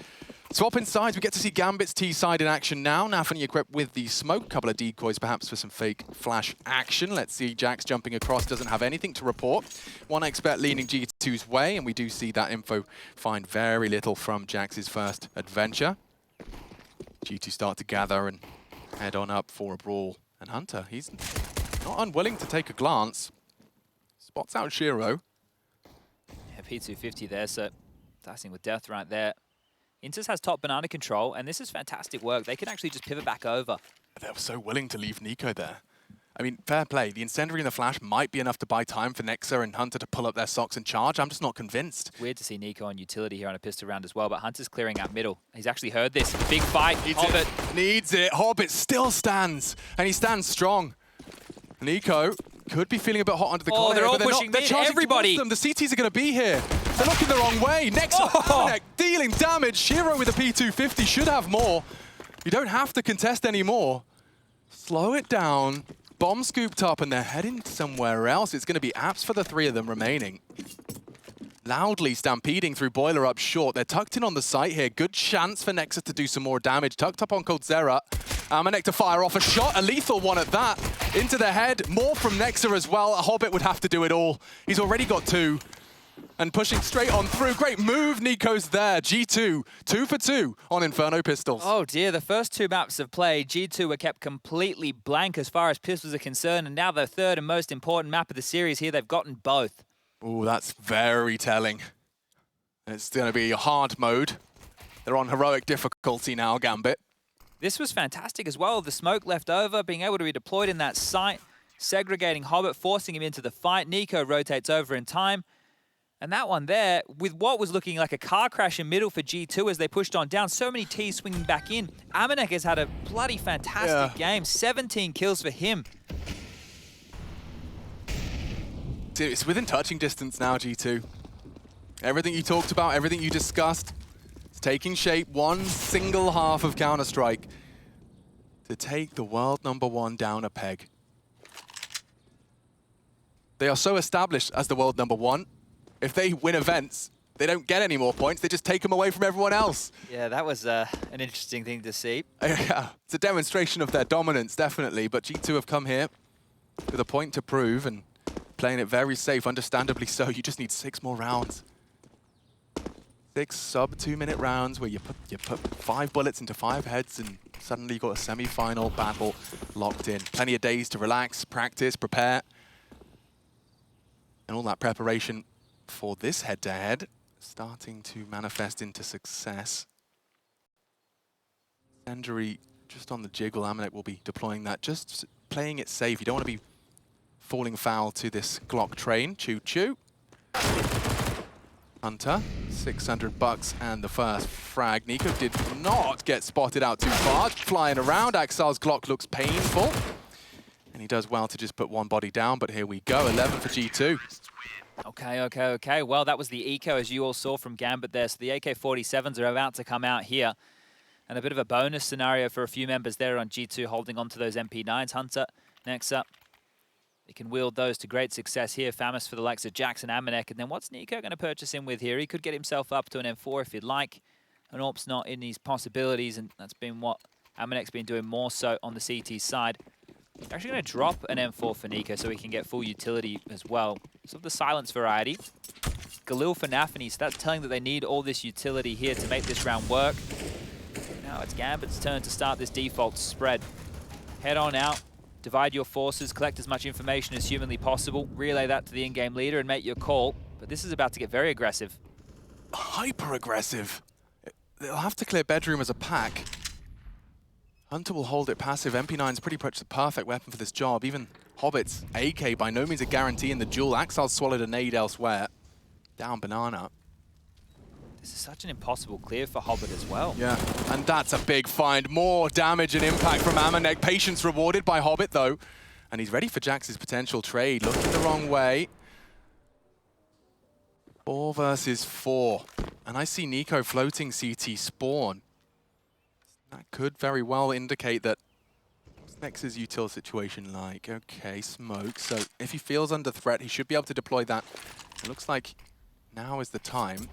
Swapping sides, we get to see Gambit's T side in action now. Nafany equipped with the smoke, couple of decoys perhaps for some fake flash action. Let's see, Jax jumping across, doesn't have anything to report. One expert leaning G2's way, and we do see that info find very little from Jax's first adventure. G2 start to gather and head on up for a brawl. And Hunter, he's not unwilling to take a glance. Spots out Shiro. Yeah, P250 there, so dicing with death right there. Inters has top banana control, and this is fantastic work. They can actually just pivot back over. They were so willing to leave NiKo there. I mean, fair play. The Incendiary and the Flash might be enough to buy time for Nexa and Hunter to pull up their socks and charge. I'm just not convinced. Weird to see NiKo on utility here on a pistol round as well, but Hunter's clearing out middle. He's actually heard this. Big fight. Hobbit needs it. Hobbit still stands, and he stands strong. NiKo could be feeling a bit hot under the collar. Oh, they're all pushing they're charging everybody. Them. The CTs are going to be here. They're looking the wrong way. Next up, dealing damage. Shiro with a P250 should have more. You don't have to contest anymore. Slow it down. Bomb scooped up, and they're heading somewhere else. It's going to be apps for the three of them remaining. Loudly stampeding through boiler up short. They're tucked in on the site here. Good chance for Nexus to do some more damage. Tucked up on Coldzera. Amanek to fire off a shot, a lethal one at that. Into the head, more from Nexa as well. A Hobbit would have to do it all. He's already got two. And pushing straight on through. Great move, NiKo's there. G2, 2 for 2 on Inferno pistols. Oh dear, the first two maps of play, G2 were kept completely blank as far as pistols are concerned, and now the third and most important map of the series here, they've gotten both. Oh, that's very telling. It's going to be a hard mode. They're on heroic difficulty now, Gambit. This was fantastic as well. The smoke left over, being able to be deployed in that site, segregating Hobbit, forcing him into the fight. NiKo rotates over in time. And that one there, with what was looking like a car crash in middle for G2 as they pushed on down, so many T's swinging back in. Amanek has had a bloody fantastic game. 17 kills for him. It's within touching distance now, G2. Everything you talked about, everything you discussed, it's taking shape. One single half of Counter-Strike to take the world #1 down a peg. They are so established as the world #1. If they win events, they don't get any more points. They just take them away from everyone else. Yeah, that was an interesting thing to see. Yeah, it's a demonstration of their dominance, definitely. But G2 have come here with a point to prove and playing it very safe, understandably so. You just need 6 more rounds. 6 sub-2-minute rounds where you put 5 bullets into 5 heads and suddenly you've got a semi-final battle locked in. Plenty of days to relax, practice, prepare. And all that preparation for this head-to-head starting to manifest into success. Incendiary just on the jiggle. Amanek will be deploying that, just playing it safe. You don't want to be falling foul to this Glock train. Choo-choo. Hunter, 600 bucks and the first frag. NiKo did not get spotted out too far. Flying around, Axar's Glock looks painful. And he does well to just put one body down, but here we go, 11 for G2. Okay. Well, that was the eco, as you all saw from Gambit there. So the AK-47s are about to come out here. And a bit of a bonus scenario for a few members there on G2 holding on to those MP9s. Hunter, next up. He can wield those to great success here. Famous for the likes of Jackson, Amanek. And then what's NiKo going to purchase him with here? He could get himself up to an M4 if he'd like. An AWP's not in his possibilities, and that's been what Amanek's been doing more so on the CT side. Actually going to drop an M4 for NiKo so he can get full utility as well. So the silence variety. Galil for Nafany, so that's telling that they need all this utility here to make this round work. Now it's Gambit's turn to start this default spread. Head on out, divide your forces, collect as much information as humanly possible, relay that to the in-game leader and make your call. But this is about to get very aggressive. Hyper aggressive. They'll have to clear bedroom as a pack. Hunter will hold it passive. MP9's pretty much the perfect weapon for this job. Even Hobbit's AK by no means a guarantee in the duel. Axar's swallowed a nade elsewhere. Down Banana. This is such an impossible clear for Hobbit as well. Yeah, and that's a big find. More damage and impact from Amanek. Patience rewarded by Hobbit though. And he's ready for Jax's potential trade. Looking the wrong way. 4 versus 4. And I see NiKo floating CT spawn. That could very well indicate that what's Nex's util situation like? Okay, smoke. So if he feels under threat, he should be able to deploy that. It looks like now is the time.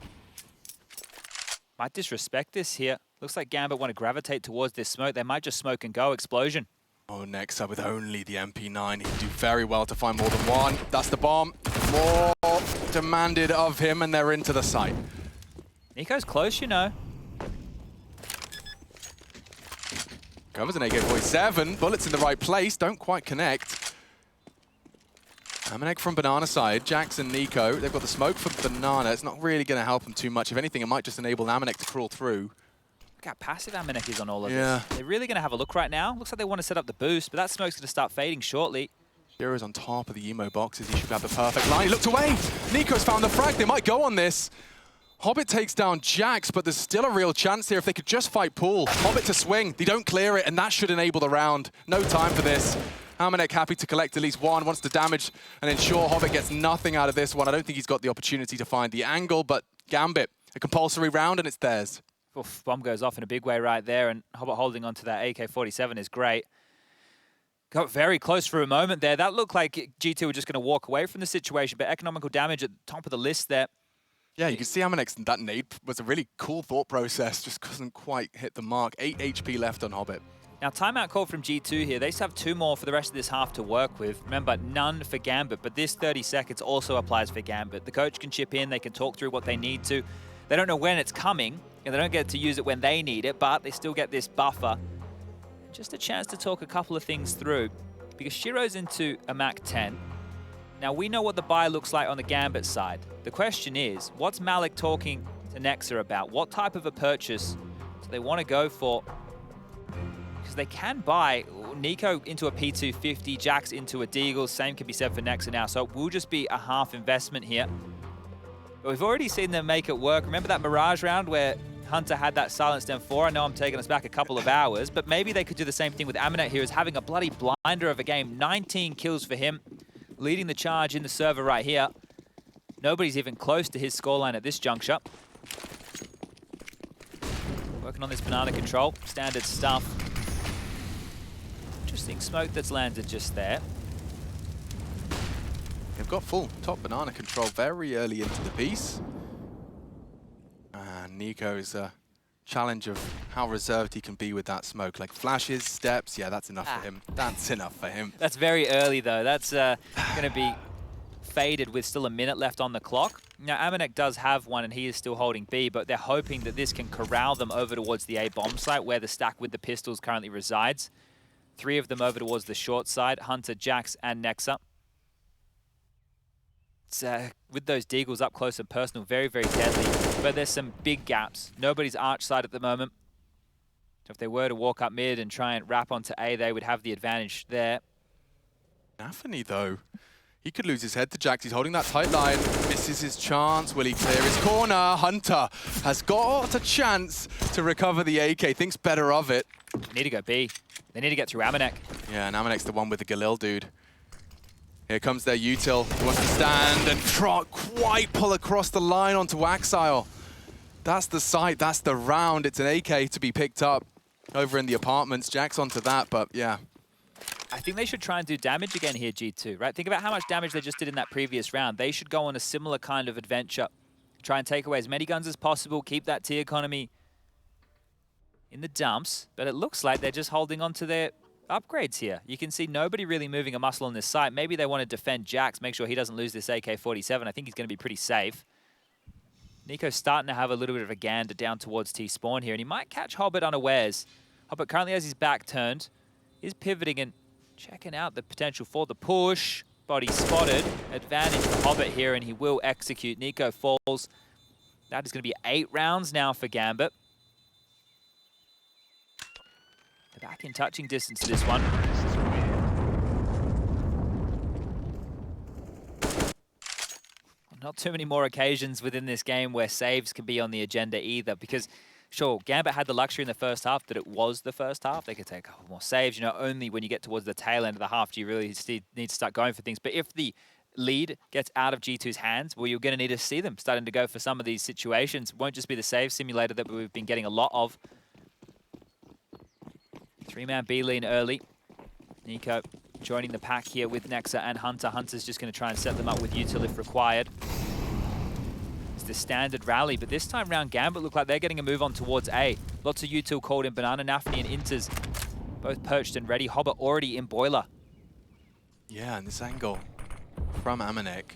Might disrespect this here. Looks like Gambit want to gravitate towards this smoke. They might just smoke and go. Explosion. Oh, Nexa with only the MP9. He'd do very well to find more than one. That's the bomb. More demanded of him, and they're into the site. NiKo's close, you know. Covers an AK-47. Bullets in the right place. Don't quite connect. Amanek from Banana side. Jackson, NiKo. They've got the smoke for Banana. It's not really going to help them too much. If anything, it might just enable Amanek to crawl through. Look how passive Amanek is on all of Yeah. this. They're really going to have a look right now. Looks like they want to set up the boost, but that smoke's going to start fading shortly. Shiro's on top of the emo boxes. He should have the perfect line. He looked away. NiKo's found the frag. They might go on this. Hobbit takes down Jax, but there's still a real chance here if they could just fight Pool. Hobbit to swing. They don't clear it, and that should enable the round. No time for this. Amanek happy to collect at least one, wants to damage and ensure Hobbit gets nothing out of this one. I don't think he's got the opportunity to find the angle, but Gambit, a compulsory round, and it's theirs. Oof, bomb goes off in a big way right there, and Hobbit holding onto that AK-47 is great. Got very close for a moment there. That looked like G2 were just going to walk away from the situation, but economical damage at the top of the list there. Yeah, you can see Amanek's that nade was a really cool thought process, just couldn't quite hit the mark. 8 HP left on Hobbit. Now, timeout call from G2 here. They still have 2 more for the rest of this half to work with. Remember, none for Gambit, but this 30 seconds also applies for Gambit. The coach can chip in, they can talk through what they need to. They don't know when it's coming, and they don't get to use it when they need it, but they still get this buffer. Just a chance to talk a couple of things through, because Shiro's into a MAC-10. Now, we know what the buy looks like on the Gambit side. The question is, what's Malik talking to Nexa about? What type of a purchase do they want to go for? Because they can buy NiKo into a P250, Jax into a Deagle. Same can be said for Nexa now. So it will just be a half investment here. But we've already seen them make it work. Remember that Mirage round where Hunter had that silenced M4? I know I'm taking us back a couple of hours, but maybe they could do the same thing with Amanek here, is having a bloody blinder of a game. 19 kills for him, leading the charge in the server right here. Nobody's even close to his scoreline at this juncture. Working on this banana control, standard stuff. Interesting smoke that's landed just there. They've got full top banana control very early into the piece. And NiKo's challenge of how reserved he can be with that smoke. Like flashes, steps, yeah, that's enough for him. That's enough for him. That's very early though. That's going to be faded with still a minute left on the clock. Now, Amanek does have one and he is still holding B, but they're hoping that this can corral them over towards the A bomb site where the stack with the pistols currently resides. 3 of them over towards the short side, Hunter, Jax, and Nexa. It's, with those Deagles up close and personal, very, very deadly, but there's some big gaps. Nobody's arch side at the moment. So if they were to walk up mid and try and wrap onto A, they would have the advantage there. Anthony, though, he could lose his head to Jax. He's holding that tight line, misses his chance. Will he clear his corner? Hunter has got a chance to recover the AK, thinks better of it. They need to go B. They need to get through Amanek. Yeah, and Amanek's the one with the Galil dude. Here comes their util. He wants to stand and can't quite pull across the line onto Waxile. That's the sight, that's the round. It's an AK to be picked up over in the apartments. Jax onto that, but yeah. I think they should try and do damage again here, G2, right? Think about how much damage they just did in that previous round. They should go on a similar kind of adventure. Try and take away as many guns as possible, keep that T economy in the dumps, but it looks like they're just holding on to their upgrades here. You can see nobody really moving a muscle on this site. Maybe they want to defend Jax, make sure he doesn't lose this AK-47. I think he's going to be pretty safe. NiKo's starting to have a little bit of a gander down towards T-spawn here, and he might catch Hobbit unawares. Hobbit currently has his back turned, is pivoting and checking out the potential for the push. Body spotted. Advantage for Hobbit here, and he will execute. NiKo falls. That is going to be 8 rounds now for Gambit. They're back in touching distance to this one. Not too many more occasions within this game where saves can be on the agenda either, because sure, Gambit had the luxury in the first half that it was the first half. They could take a couple more saves. You know, only when you get towards the tail end of the half do you really need to start going for things. But if the lead gets out of G2's hands, well, you're going to need to see them starting to go for some of these situations. It won't just be the save simulator that we've been getting a lot of. 3-man B lean early. NiKo joining the pack here with Nexa and Hunter. Hunter's just going to try and set them up with util if required. It's the standard rally, but this time round Gambit look like they're getting a move on towards A. Lots of util called in. Banana, Nafni and Inters both perched and ready. Hobbit already in boiler. Yeah, and this angle from Amanek.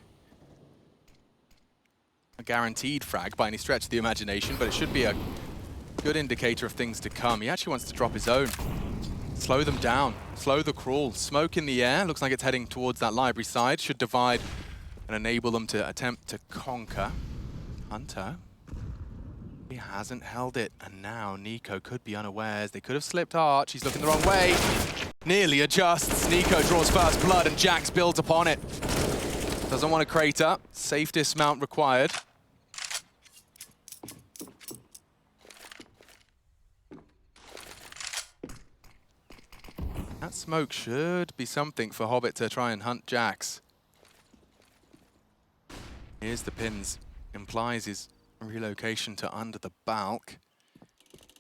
A guaranteed frag by any stretch of the imagination, but it should be a good indicator of things to come. He actually wants to drop his own. Slow them down, slow the crawl. Smoke in the air, looks like it's heading towards that library side. Should divide and enable them to attempt to conquer. Hunter, he hasn't held it. And now NiKo could be unawares. They could have slipped Arch, he's looking the wrong way. Nearly adjusts, NiKo draws first blood and Jax builds upon it. Doesn't want to crater, safe dismount required. That smoke should be something for Hobbit to try and hunt Jax. Here's the pins. Implies his relocation to under the balk.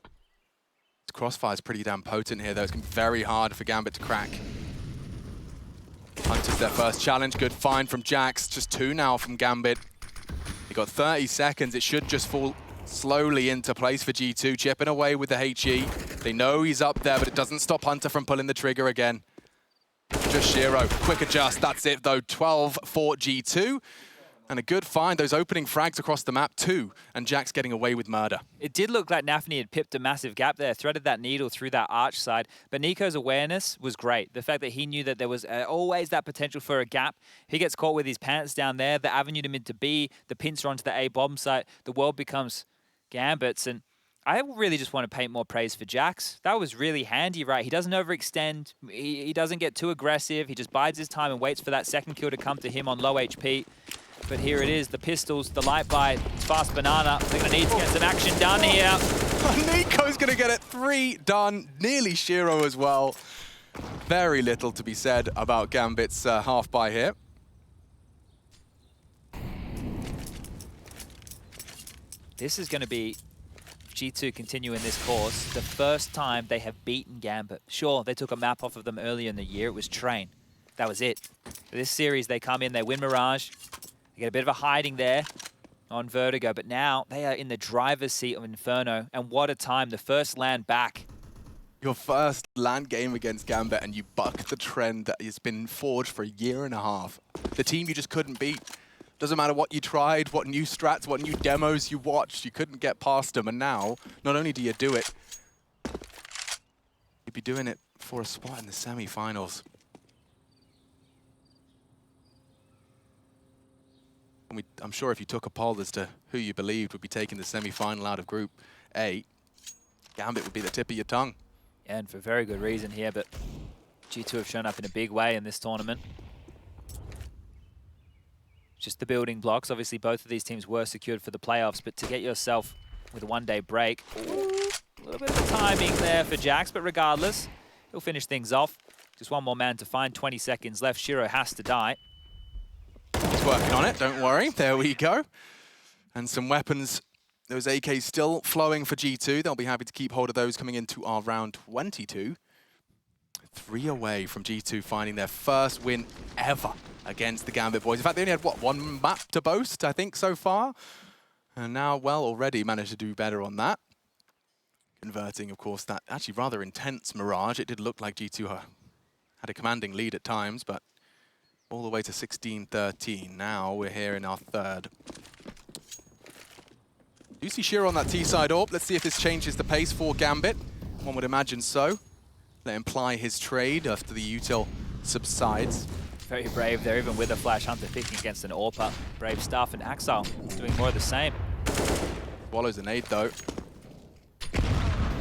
His crossfire's pretty damn potent here, though. It's going to be very hard for Gambit to crack. Hunter's their first challenge. Good find from Jax. Just 2 now from Gambit. They got 30 seconds. It should just fall slowly into place for G2, chipping away with the HE. They know he's up there, but it doesn't stop Hunter from pulling the trigger again. Just Shiro, quick adjust, that's it though. 12 for G2. And a good find, those opening frags across the map too, and Jax getting away with murder. It did look like Nafni had pipped a massive gap there, threaded that needle through that arch side, but NiKo's awareness was great. The fact that he knew that there was always that potential for a gap. He gets caught with his pants down there, the avenue to mid to B, the pincer onto the A bomb site, the world becomes Gambit's, and I really just want to paint more praise for Jax. That was really handy, right? He doesn't overextend, he doesn't get too aggressive, he just bides his time and waits for that second kill to come to him on low HP. But here it is, the pistols, the light bite, it's fast Banana. They're going to need to get some action done here. NiKo's going to get it 3 done, nearly Shiro as well. Very little to be said about Gambit's half buy here. This is going to be G2 continuing this course. The first time they have beaten Gambit. Sure, they took a map off of them earlier in the year. It was Train. That was it. For this series, they come in, they win Mirage. They get a bit of a hiding there on Vertigo, but now they are in the driver's seat of Inferno. And what a time, the first land back. Your first land game against Gambit and you buck the trend that has been forged for a year and a half. The team you just couldn't beat. Doesn't matter what you tried, what new strats, what new demos you watched, you couldn't get past them. And now, not only do you do it, you'd be doing it for a spot in the semi-finals. I'm sure if you took a poll as to who you believed would be taking the semi-final out of Group A, Gambit would be the tip of your tongue. Yeah, and for very good reason here, but G2 have shown up in a big way in this tournament. Just the building blocks. Obviously, both of these teams were secured for the playoffs, but to get yourself with a one-day break, a little bit of timing there for Jax, but regardless, he'll finish things off. Just one more man to find, 20 seconds left. Shiro has to die. He's working on it, don't worry. There we go. And some weapons, those AKs still flowing for G2. They'll be happy to keep hold of those coming into our round 22. 3 away from G2 finding their first win ever against the Gambit boys. In fact, they only had, what, 1 map to boast, I think, so far? And now, well, already managed to do better on that. Converting, of course, that actually rather intense Mirage. It did look like G2 had a commanding lead at times, but all the way to 16-13. Now we're here in our third. Do you see Shiro on that T-side AWP? Let's see if this changes the pace for Gambit. One would imagine so. Let him ply his trade after the util subsides. Very brave there, even with a flash. Hunter picking against an AWPer. Brave stuff, and Axel doing more of the same. Swallows a nade, though.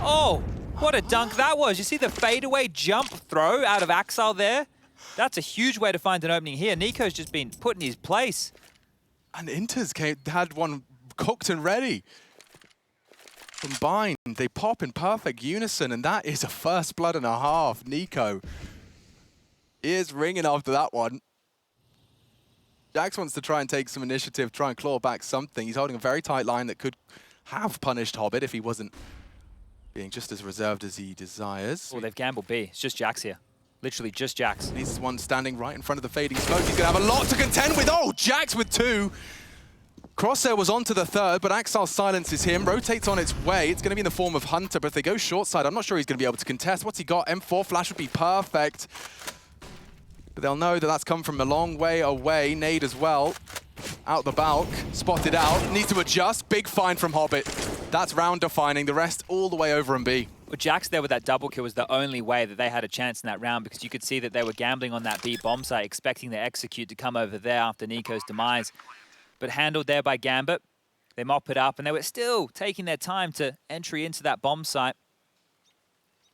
Oh, what a dunk that was. You see the fadeaway jump throw out of Axel there? That's a huge way to find an opening here. NiKo's just been put in his place. And Inters had one cooked and ready. Combined, they pop in perfect unison, and that is a first blood and a half. NiKo is ringing after that one. Jax wants to try and take some initiative, try and claw back something. He's holding a very tight line that could have punished Hobbit if he wasn't being just as reserved as he desires. Oh, they've gambled B. It's just Jax here. Literally just Jax. He's one standing right in front of the fading smoke. He's going to have a lot to contend with. Oh, Jax with 2. Crosshair was on to the third, but Axel silences him, rotates on its way. It's going to be in the form of Hunter, but if they go short side, I'm not sure he's going to be able to contest. What's he got? M4 flash would be perfect. But they'll know that that's come from a long way away. Nade as well. Out the balk, spotted out, needs to adjust. Big find from Hobbit. That's round defining. The rest all the way over in B. Well, Jax there with that double kill was the only way that they had a chance in that round, because you could see that they were gambling on that B bomb site, expecting the execute to come over there after NiKo's demise. But handled there by Gambit. They mop it up, and they were still taking their time to entry into that bomb site.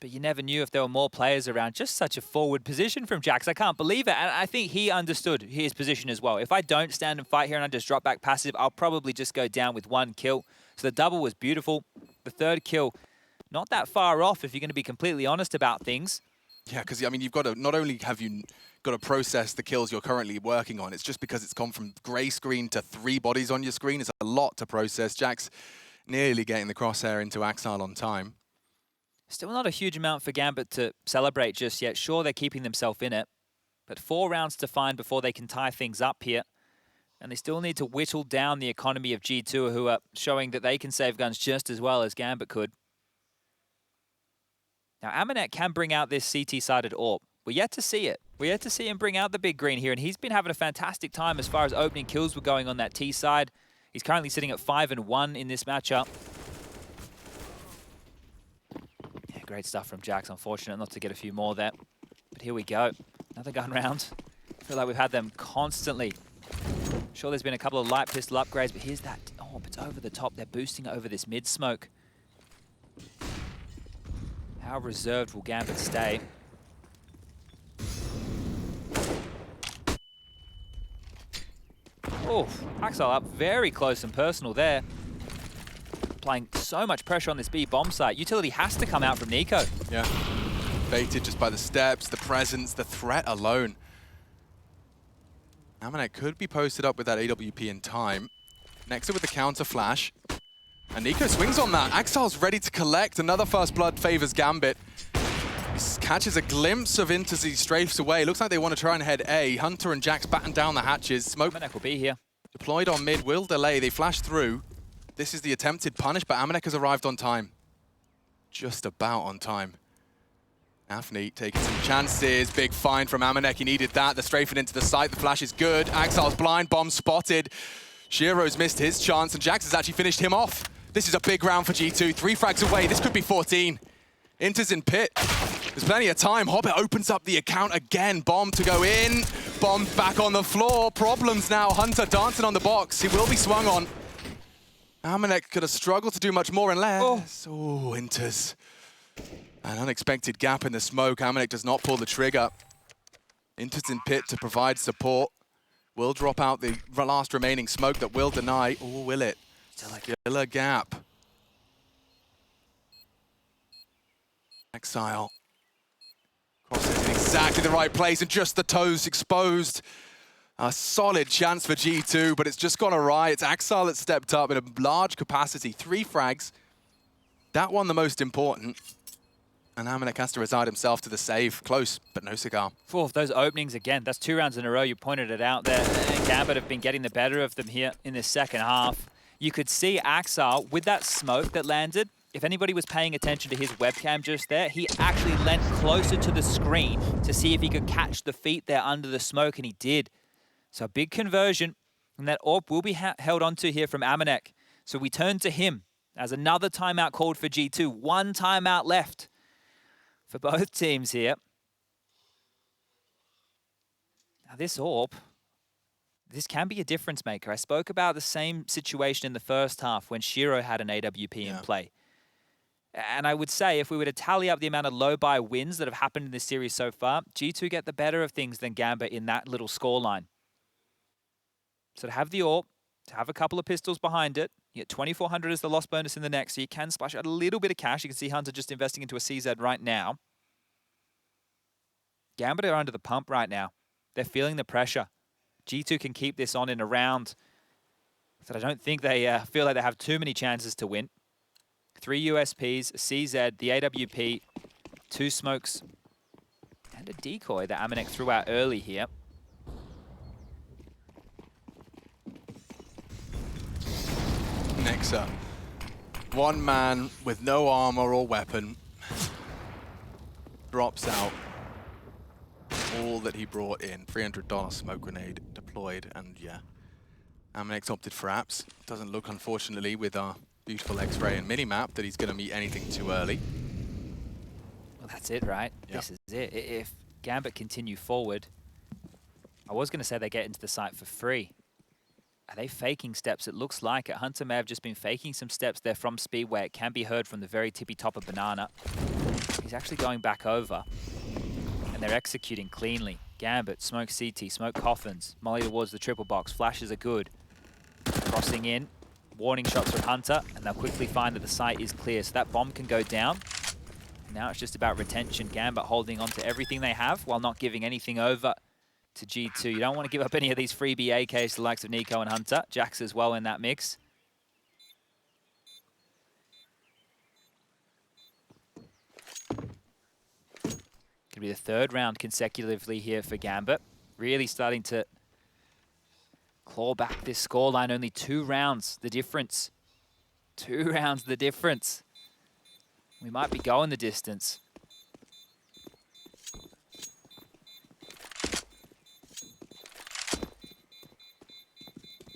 But you never knew if there were more players around. Just such a forward position from Jax. I can't believe it. And I think he understood his position as well. If I don't stand and fight here and I just drop back passive, I'll probably just go down with 1 kill. So the double was beautiful. The third kill, not that far off if you're going to be completely honest about things. Yeah, because, I mean, you've got to, not only have you got to process the kills you're currently working on, it's just because it's gone from grey screen to 3 bodies on your screen. It's a lot to process. Jax nearly getting the crosshair into Axel on time. Still not a huge amount for Gambit to celebrate just yet. Sure, they're keeping themselves in it, but 4 rounds to find before they can tie things up here. And they still need to whittle down the economy of G2, who are showing that they can save guns just as well as Gambit could. Now, Amanek can bring out this CT-sided AWP. We're yet to see it. We're yet to see him bring out the big green here, and he's been having a fantastic time as far as opening kills were going on that T side. He's currently sitting at 5-1 in this matchup. Yeah, great stuff from Jax. Unfortunate not to get a few more there. But here we go. Another gun round. I feel like we've had them constantly. Sure, there's been a couple of light pistol upgrades, but here's that. Oh, it's over the top. They're boosting over this mid-smoke. How reserved will Gambit stay? Oh, Axel up very close and personal there. Applying so much pressure on this B bomb site. Utility has to come out from NiKo. Yeah, baited just by the steps, the presence, the threat alone. Amanek could be posted up with that AWP in time. Next up with the counter flash. And NiKo swings on that. Axel's ready to collect. Another first blood favors Gambit. He catches a glimpse of Inter as he strafes away. Looks like they want to try and head A. Hunter and Jax batten down the hatches. Smoke Amanek will be here. Deployed on mid, will delay. They flash through. This is the attempted punish, but Amanek has arrived on time. Just about on time. Afni taking some chances. Big find from Amanek. He needed that. The strafing into the site. The flash is good. Axel's blind. Bomb spotted. Shiro's missed his chance, and Jax has actually finished him off. This is a big round for G2. 3 frags away. This could be 14. Inter's in pit. There's plenty of time. Hobbit opens up the account again. Bomb to go in. Bomb back on the floor. Problems now. Hunter dancing on the box. He will be swung on. Amanek could have struggled to do much more unless... Oh, Inter's An unexpected gap in the smoke. Amanek does not pull the trigger. Enters in pit to provide support. Will drop out the last remaining smoke that will deny. Or will it? Still a gap. Exile. Crosses in exactly the right place and just the toes exposed. A solid chance for G2, but it's just gone awry. It's Axile that stepped up in a large capacity. 3 frags. That one the most important. And Amanek has to resign himself to the save. Close, but no cigar. Those openings again, that's 2 rounds in a row. You pointed it out there. And Gambit have been getting the better of them here in this second half. You could see Axile with that smoke that landed. If anybody was paying attention to his webcam just there, he actually leant closer to the screen to see if he could catch the feet there under the smoke, and he did. So a big conversion, and that AWP will be held onto here from Amanek. So we turn to him as another timeout called for G2. 1 timeout left for both teams here. Now this AWP, this can be a difference maker. I spoke about the same situation in the first half when Shiro had an AWP in play. And I would say if we were to tally up the amount of low-buy wins that have happened in this series so far, G2 get the better of things than Gambit in that little scoreline. So to have the AWP, to have a couple of pistols behind it, you get 2,400 as the loss bonus in the next, so you can splash out a little bit of cash. You can see Hunter just investing into a CZ right now. Gambit are under the pump right now. They're feeling the pressure. G2 can keep this on in a round that I don't think they feel like they have too many chances to win. 3 USPs, a CZ, the AWP, 2 smokes, and a decoy that Amanek threw out early here. Nexa. 1 man with no armor or weapon. Drops out all that he brought in. $300 smoke grenade deployed, and yeah. Amanek's opted for apps. Doesn't look, unfortunately, with our beautiful X-ray and minimap that he's going to meet anything too early. Well, that's it, right? Yep. This is it. If Gambit continue forward, I was going to say they get into the site for free. Are they faking steps? It looks like it. Hunter may have just been faking some steps there from Speedway. It can be heard from the very tippy top of Banana. He's actually going back over. And they're executing cleanly. Gambit, smoke CT, smoke coffins. Molly towards the triple box. Flashes are good. Crossing in. Warning shots from Hunter, and they'll quickly find that the site is clear, so that bomb can go down. Now it's just about retention. Gambit holding on to everything they have while not giving anything over to G2. You don't want to give up any of these freebie AKs to the likes of NiKo and Hunter. Jax as well in that mix. Could be the 3rd round consecutively here for Gambit. Really starting to claw back this scoreline. Only 2 rounds, the difference. 2 rounds, the difference. We might be going the distance.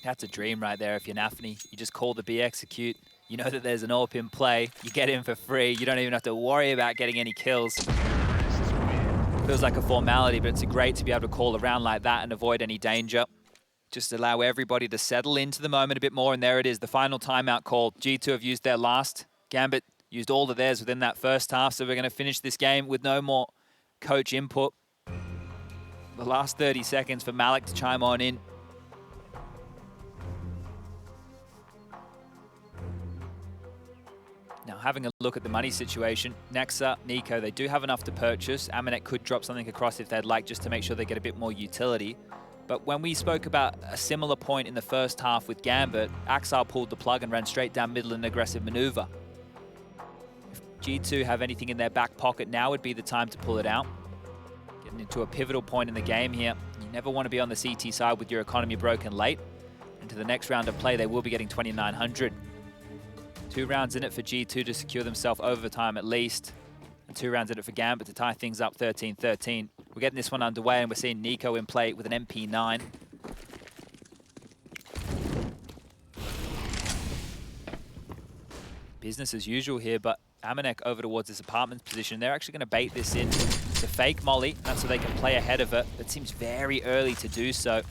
That's a dream right there if you're Nafny. You just call the B execute. You know that there's an AWP in play. You get in for free. You don't even have to worry about getting any kills. Feels like a formality, but it's great to be able to call around like that and avoid any danger. Just allow everybody to settle into the moment a bit more, and there it is, the final timeout call. G2 have used their last. Gambit used all of theirs within that first half, so we're going to finish this game with no more coach input. The last 30 seconds for Malik to chime on in. Now, having a look at the money situation, Nexa, NiKo, they do have enough to purchase. Amanek could drop something across if they'd like, just to make sure they get a bit more utility. But when we spoke about a similar point in the first half with Gambit, Axile pulled the plug and ran straight down middle in an aggressive maneuver. If G2 have anything in their back pocket, now would be the time to pull it out. Getting into a pivotal point in the game here. You never want to be on the CT side with your economy broken late. Into the next round of play, they will be getting 2,900. 2 rounds in it for G2 to secure themselves overtime at least. And 2 rounds in it for Gambit to tie things up 13-13. We're getting this one underway, and we're seeing NiKo in play with an MP9. Business as usual here, but Amanek over towards this apartment position. They're actually going to bait this in to fake Molly. That's so they can play ahead of it. It seems very early to do so.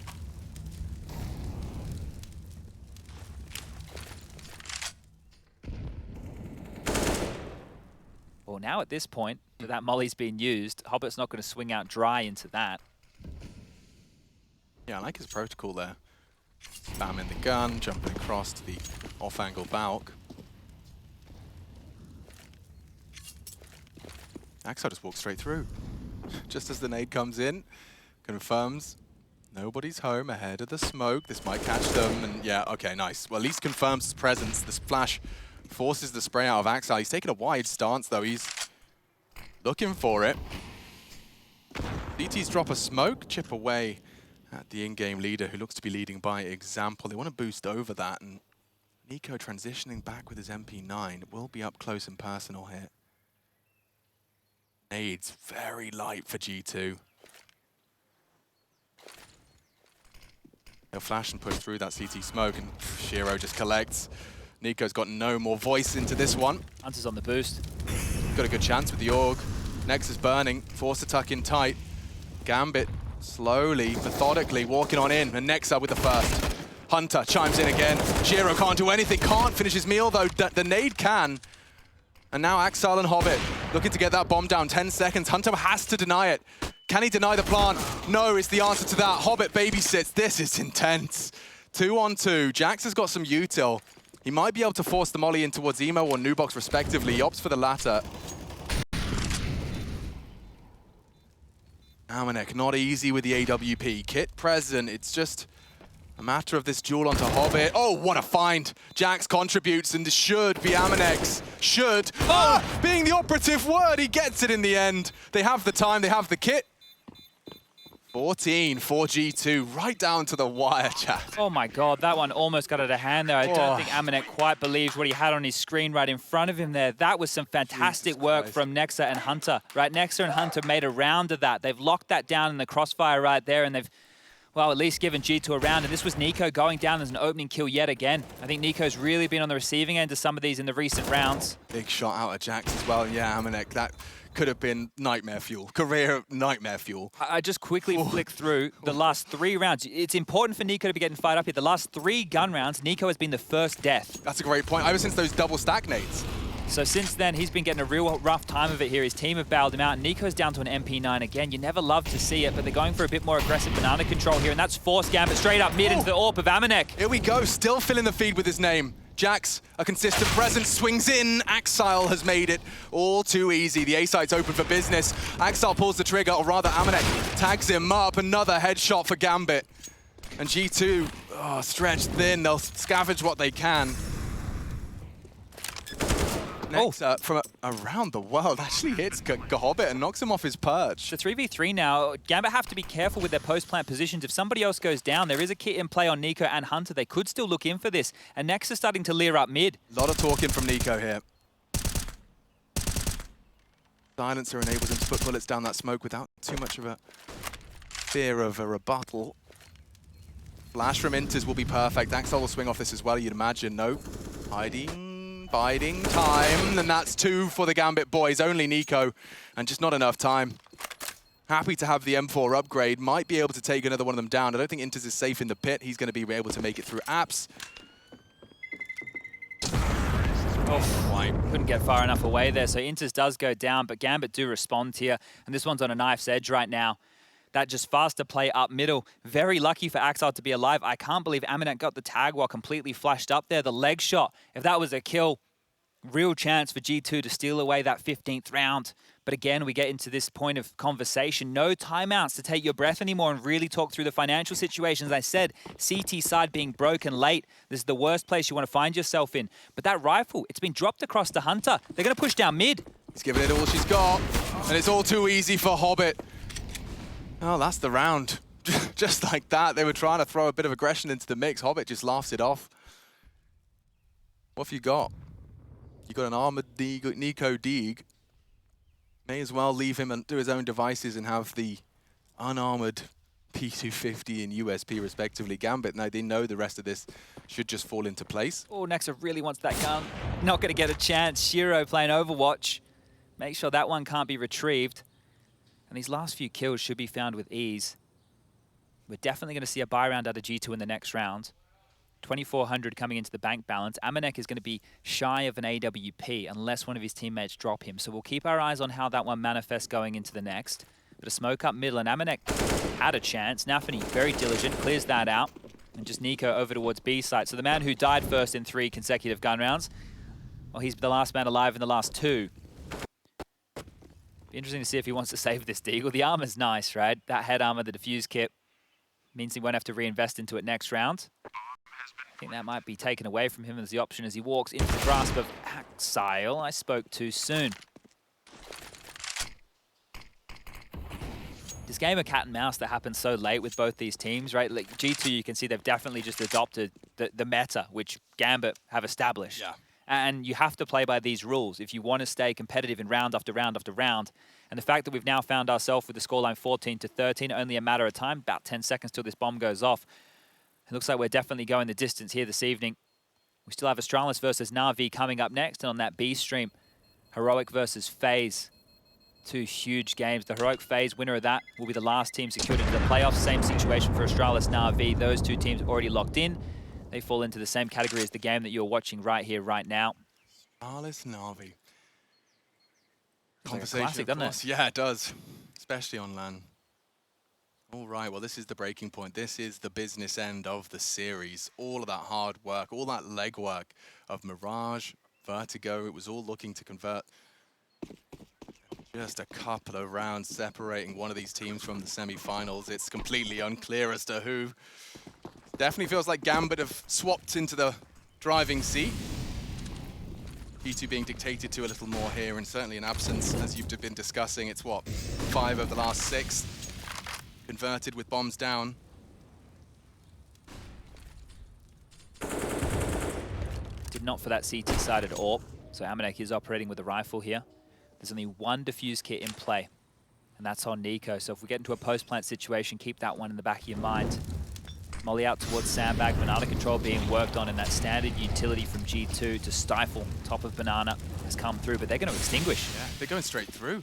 now at this point, that molly's been used, Hobbit's not going to swing out dry into that. Yeah, I like his protocol there. Spamming the gun, jumping across to the off-angle Valk. Axel just walks straight through. Just as the nade comes in, confirms nobody's home ahead of the smoke. This might catch them, and yeah, okay, nice. Well, at least confirms his presence. The splash forces the spray out of Axel. He's taking a wide stance, though. He's looking for it. DTs drop a smoke, chip away at the in-game leader, who looks to be leading by example. They want to boost over that, and NiKo transitioning back with his MP9 will be up close and personal here. Nades very light for G2. They'll flash and push through that CT smoke, and Shiro just collects. NiKo's got no more voice into this one. Hunter's on the boost. Got a good chance with the AUG. Nexus burning, forced to tuck in tight. Gambit slowly, methodically walking on in, and Nexa with the first. Hunter chimes in again. Shiro can't do anything, can't finish his meal though. The nade can. And now Axel and Hobbit looking to get that bomb down. 10 seconds. Hunter has to deny it. Can he deny the plant? No is the answer to that. Hobbit babysits. This is intense. 2-on-2. Jax has got some util. He might be able to force the molly in towards Emo or Nubox respectively. He opts for the latter. Amanek not easy with the AWP. Kit present. It's just a matter of this duel onto Hobbit. Oh, what a find. Jax contributes, and should be Amanek's. Should. Oh, being the operative word, he gets it in the end. They have the time, they have the kit. 14 for G2, right down to the wire, chat. Oh my god, that one almost got out of hand there. I don't think Amanek quite believes what he had on his screen right in front of him there. That was some fantastic work from Nexa and Hunter. Right, Nexa and Hunter made a round of that. They've locked that down in the crossfire right there, and they've, well, at least given G2 a round, and this was NiKo going down as an opening kill yet again. I think NiKo's really been on the receiving end of some of these in the recent rounds. Big shot out of Jax as well. Yeah, Amanek, that could have been nightmare fuel, career nightmare fuel. I just quickly flick through the last 3 rounds. It's important for NiKo to be getting fired up here. The last 3 gun rounds, NiKo has been the first death. That's a great point. Ever since those double stack nades. So since then, he's been getting a real rough time of it here. His team have bailed him out. NiKo's down to an MP9 again. You never love to see it, but they're going for a bit more aggressive banana control here, and that's forced Gambit straight up mid into the AWP of Amanek. Here we go, still filling the feed with his name. Jax, a consistent presence, swings in. Axel has made it all too easy. The A site's open for business. Axel pulls the trigger, or rather Amanek tags him up. Another headshot for Gambit. And G2, stretched thin. They'll scavenge what they can. Next, from around the world, actually hits Hobbit and knocks him off his perch. The 3v3 now, Gambit have to be careful with their post-plant positions. If somebody else goes down, there is a kit in play on NiKo and Hunter. They could still look in for this. And Nex is starting to leer up mid. A lot of talking from NiKo here. Silencer enables him to put bullets down that smoke without too much of a fear of a rebuttal. Flash from Inters will be perfect. Axel will swing off this as well, you'd imagine. No. Biding time, and that's 2 for the Gambit boys. Only NiKo, and just not enough time. Happy to have the M4 upgrade. Might be able to take another one of them down. I don't think Inters is safe in the pit. He's going to be able to make it through apps. Couldn't get far enough away there, so Inters does go down, but Gambit do respond here, and this one's on a knife's edge right now. That just faster play up middle. Very lucky for Axel to be alive. I can't believe Amanek got the tag while completely flashed up there. The leg shot, if that was a kill, real chance for G2 to steal away that 15th round. But again, we get into this point of conversation. No timeouts to take your breath anymore and really talk through the financial situation. As I said, CT side being broken late. This is the worst place you want to find yourself in. But that rifle, it's been dropped across to Hunter. They're going to push down mid. He's giving it all she's got. And it's all too easy for Hobbit. Oh, that's the round. Just like that. They were trying to throw a bit of aggression into the mix. Hobbit just laughs it off. What have you got? You got an armored NiKo Deeg. May as well leave him and do his own devices and have the unarmored P250 and USP respectively. Gambit, now they know the rest of this should just fall into place. Oh, Nexa really wants that gun. Not going to get a chance. Shiro playing Overwatch. Make sure that one can't be retrieved. And these last few kills should be found with ease. We're definitely going to see a buy round out of G2 in the next round. 2,400 coming into the bank balance. Amanek is going to be shy of an AWP unless one of his teammates drop him. So we'll keep our eyes on how that one manifests going into the next. But a smoke up middle, and Amanek had a chance. Nafany, very diligent, clears that out. And just NiKo over towards B site. So the man who died first in 3 consecutive gun rounds, well, he's the last man alive in the last 2. Be interesting to see if he wants to save this deagle. The armor's nice, right? That head armor, the defuse kit, means he won't have to reinvest into it next round. I think that might be taken away from him as the option as he walks into the grasp of Axile. I spoke too soon. This game of cat and mouse that happens so late with both these teams, right? Like G2, you can see they've definitely just adopted the meta, which Gambit have established. Yeah. And you have to play by these rules if you want to stay competitive in round after round after round. And the fact that we've now found ourselves with the scoreline 14-13, only a matter of time, about 10 seconds till this bomb goes off. It looks like we're definitely going the distance here this evening. We still have Astralis versus Na'Vi coming up next, and on that B stream, Heroic versus FaZe. 2 huge games. The Heroic FaZe winner of that will be the last team secured into the playoffs. Same situation for Astralis Na'Vi. Those 2 teams already locked in. They fall into the same category as the game that you're watching right here, right now. Astralis Na'Vi. Conversation, like classic, doesn't it? Yeah, it does, especially on LAN. All right, well, this is the breaking point. This is the business end of the series. All of that hard work, all that legwork of Mirage, Vertigo, it was all looking to convert. Just a couple of rounds separating one of these teams from the semi-finals. It's completely unclear as to who. Definitely feels like Gambit have swapped into the driving seat. G2 being dictated to a little more here, and certainly in absence, as you've been discussing. It's what, 5 of the last 6 converted with bombs down. Did not for that CT side at all. So Amanek is operating with a rifle here. There's only 1 defuse kit in play, and that's on NiKo. So if we get into a post-plant situation, keep that one in the back of your mind. Molly out towards Sandbag, Banana control being worked on, and that standard utility from G2 to stifle top of Banana has come through, but they're going to extinguish. Yeah, they're going straight through.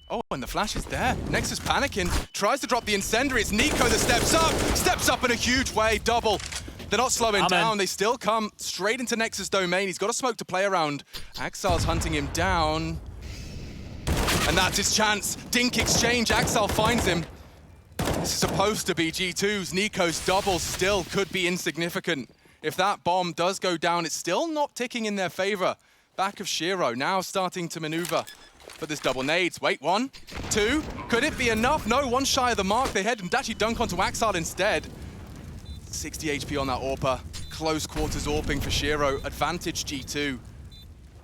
Oh, and the flash is there. Nexus panicking, tries to drop the incendiary. It's NiKo that steps up in a huge way, double. They're not slowing down, they still come straight into Nexus domain. He's got a smoke to play around. Axile's hunting him down. And that's his chance. Dink exchange, Axile finds him. This is supposed to be G2's. NiKo's double still could be insignificant. If that bomb does go down, it's still not ticking in their favor. Back of Shiro, now starting to maneuver. But there's double nades. Wait, 1, 2. Could it be enough? No, 1 shy of the mark. They head and actually dunk onto Axile instead. 60 HP on that AWPer. Close quarters AWPing for Shiro. Advantage G2.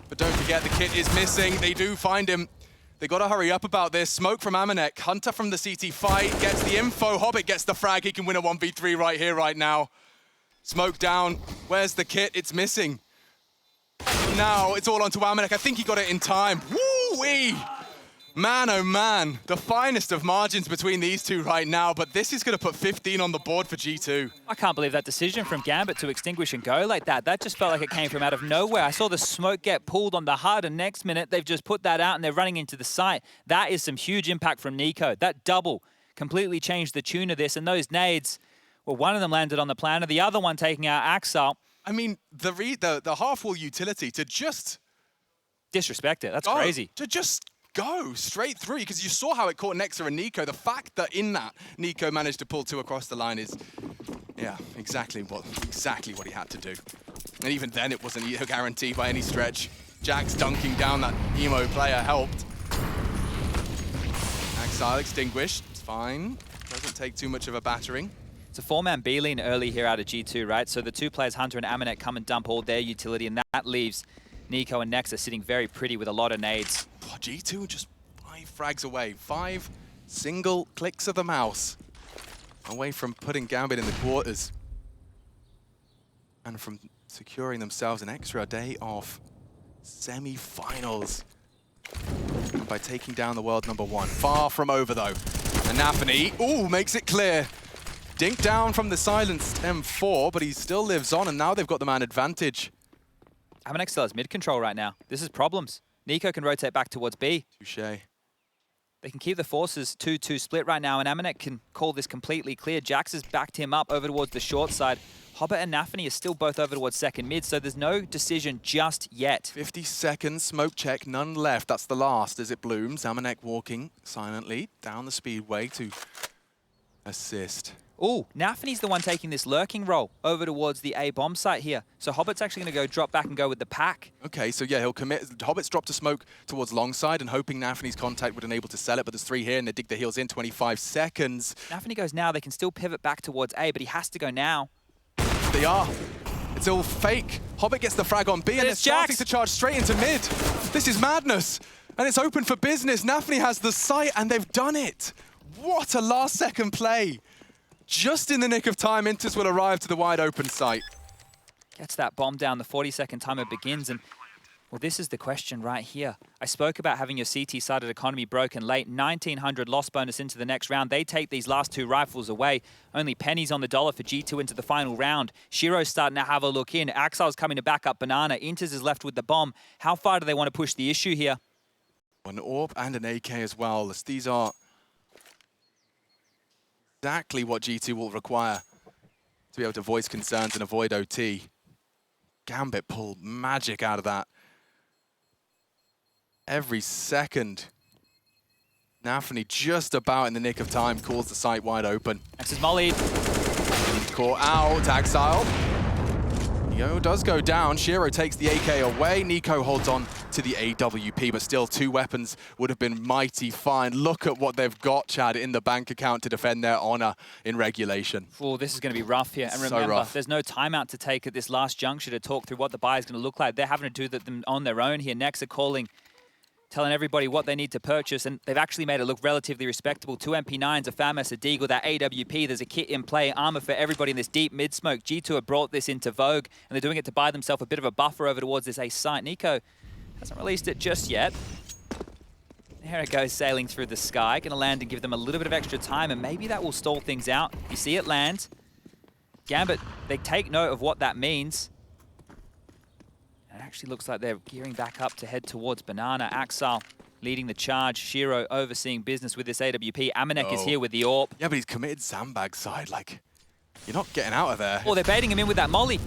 But don't forget, the kit is missing. They do find him. They gotta hurry up about this. Smoke from Amanek. Hunter from the CT fight gets the info. Hobbit gets the frag. He can win a 1v3 right here, right now. Smoke down. Where's the kit? It's missing. Now it's all onto Amanek. I think he got it in time. Woo-wee! Man, oh man. The finest of margins between these two right now, but this is gonna put 15 on the board for G2. I can't believe that decision from Gambit to extinguish and go like that. That just felt like it came from out of nowhere. I saw the smoke get pulled on the HUD, and next minute they've just put that out and they're running into the site. That is some huge impact from NiKo. That double completely changed the tune of this, and those nades, well, one of them landed on the planter, the other one taking out Axile. I mean, the half-wall utility to just... disrespect it, that's crazy. To just go straight through, because you saw how it caught Nexa and NiKo. The fact that in that, NiKo managed to pull 2 across the line is, yeah, exactly what he had to do. And even then, it wasn't a guarantee by any stretch. Jax dunking down that emo player helped. Axile extinguished, it's fine. Doesn't take too much of a battering. It's a 4-man B-lean early here out of G2, right? So the 2 players, Hunter and Amanek, come and dump all their utility, and that leaves NiKo and Nexa sitting very pretty with a lot of nades. Oh, G2 just 5 frags away. 5 single clicks of the mouse away from putting Gambit in the quarters. And from securing themselves an extra day of semi-finals. And by taking down the world #1. Far from over though. And Nafany, ooh, makes it clear. Dink down from the silenced M4, but he still lives on, and now they've got the man advantage. Amanek still has mid control right now. This is problems. NiKo can rotate back towards B. Touché. They can keep the forces 2-2 split right now, and Amanek can call this completely clear. Jax has backed him up over towards the short side. Hobbit and Nafany are still both over towards second mid, so there's no decision just yet. 50 seconds, smoke check, none left. That's the last as it blooms. Amanek walking silently down the speedway to assist. Ooh, Nafany's the one taking this lurking role over towards the A bomb site here. So Hobbit's actually going to go drop back and go with the pack. Okay, so yeah, he'll commit. Hobbit's dropped a smoke towards long side and hoping Nafany's contact would enable to sell it, but there's 3 here and they dig the heels in, 25 seconds. Nafany goes now, they can still pivot back towards A, but he has to go now. They are. It's all fake. Hobbit gets the frag on B and they're starting to charge straight into mid. This is madness. And it's open for business. Nafany has the site and they've done it. What a last second play. Just in the nick of time, Intus will arrive to the wide open site. Gets that bomb down, the 40-second timer begins, and well, this is the question right here. I spoke about having your CT-sided economy broken late, 1900 loss bonus into the next round. They take these last 2 rifles away. Only pennies on the dollar for G2 into the final round. Shiro's starting to have a look in. Axel's coming to back up Banana. Intus is left with the bomb. How far do they want to push the issue here? An AWP and an AK as well. These are exactly what G2 will require to be able to voice concerns and avoid OT. Gambit pulled magic out of that. Every second. Nafany just about in the nick of time calls the site wide open. This is Molly. Caught out, Exile. NiKo does go down. Shiro takes the AK away. NiKo holds on to the AWP, but still 2 weapons would have been mighty fine. Look at what they've got, Chad, in the bank account to defend their honor in regulation. Oh, this is going to be rough here. And remember, there's no timeout to take at this last juncture to talk through what the buy is going to look like. They're having to do them on their own here. Nexa calling, telling everybody what they need to purchase, and they've actually made it look relatively respectable. 2 MP9s, a FAMAS, a Deagle, that AWP, there's a kit in play, armor for everybody in this deep mid-smoke. G2 have brought this into vogue, and they're doing it to buy themselves a bit of a buffer over towards this ace site. NiKo hasn't released it just yet. There it goes, sailing through the sky. Going to land and give them a little bit of extra time, and maybe that will stall things out. You see it land. Gambit, they take note of what that means. It actually looks like they're gearing back up to head towards Banana. Axel leading the charge. Shiro overseeing business with this AWP. Amanek is here with the AWP. Yeah, but he's committed sandbag side. Like, you're not getting out of there. Oh, they're baiting him in with that molly.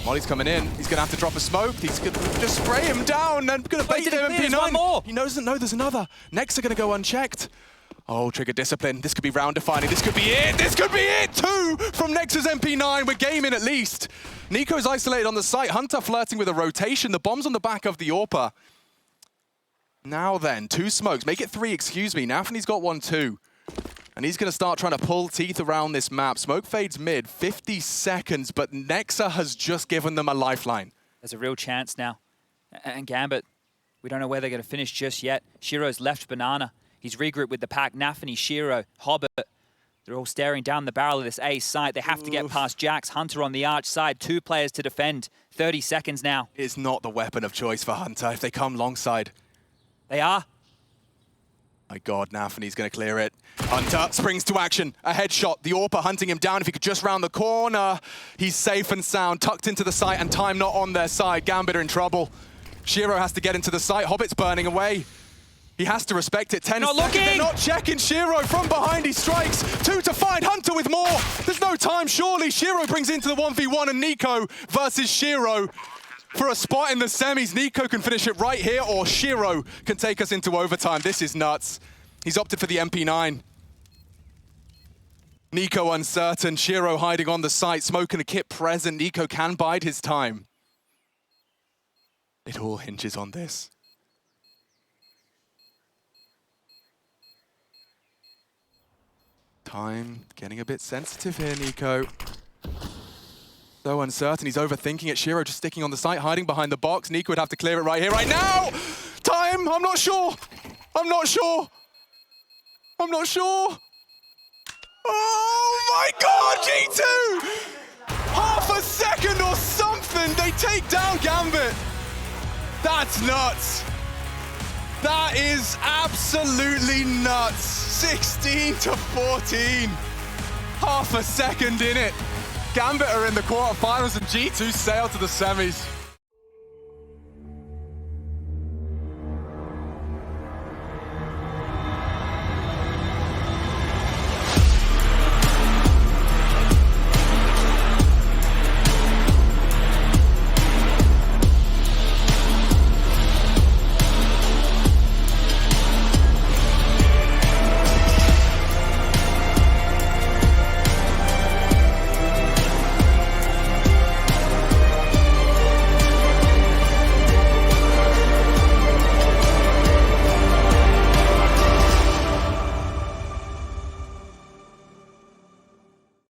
Molly's coming in. He's going to have to drop a smoke. He's going to just spray him down and going to bait him MP9. One more. He doesn't know there's another. Next are going to go unchecked. Oh, trigger discipline. This could be round defining. This could be it. This could be it. 2 from Nexa's MP9. We're gaming at least. NiKo's isolated on the site. Hunter flirting with a rotation. The bomb's on the back of the AWPer. Now then, 2 smokes. Make it 3, excuse me. Nafany's got 1 too. And he's going to start trying to pull teeth around this map. Smoke fades mid, 50 seconds, but Nexa has just given them a lifeline. There's a real chance now. And Gambit, we don't know where they're going to finish just yet. Shiro's left Banana. He's regrouped with the pack. Nafany, Shiro, Hobbit. They're all staring down the barrel of this A site. They have to get past Jax. Hunter on the arch side. 2 players to defend. 30 seconds now. It's not the weapon of choice for Hunter if they come long side. They are. My God, Nafany's going to clear it. Hunter springs to action. A headshot. The AWPer hunting him down. If he could just round the corner, he's safe and sound. Tucked into the site and time not on their side. Gambit are in trouble. Shiro has to get into the site. Hobbit's burning away. He has to respect it. 10 seconds. They're not checking Shiro. From behind, he strikes. 2 to find. Hunter with more. There's no time, surely. Shiro brings into the 1v1, and NiKo versus Shiro. For a spot in the semis, NiKo can finish it right here, or Shiro can take us into overtime. This is nuts. He's opted for the MP9. NiKo uncertain. Shiro hiding on the site. Smoke and a kit present. NiKo can bide his time. It all hinges on this. Time getting a bit sensitive here, NiKo. So uncertain, he's overthinking it. Shiro just sticking on the site, hiding behind the box. NiKo would have to clear it right here, right now! Time, I'm not sure. I'm not sure. I'm not sure. Oh my God, G2! Half a second or something, they take down Gambit. That's nuts. That is absolutely nuts. 16 to 14. Half a second in it. Gambit are in the quarterfinals and G2 sail to the semis.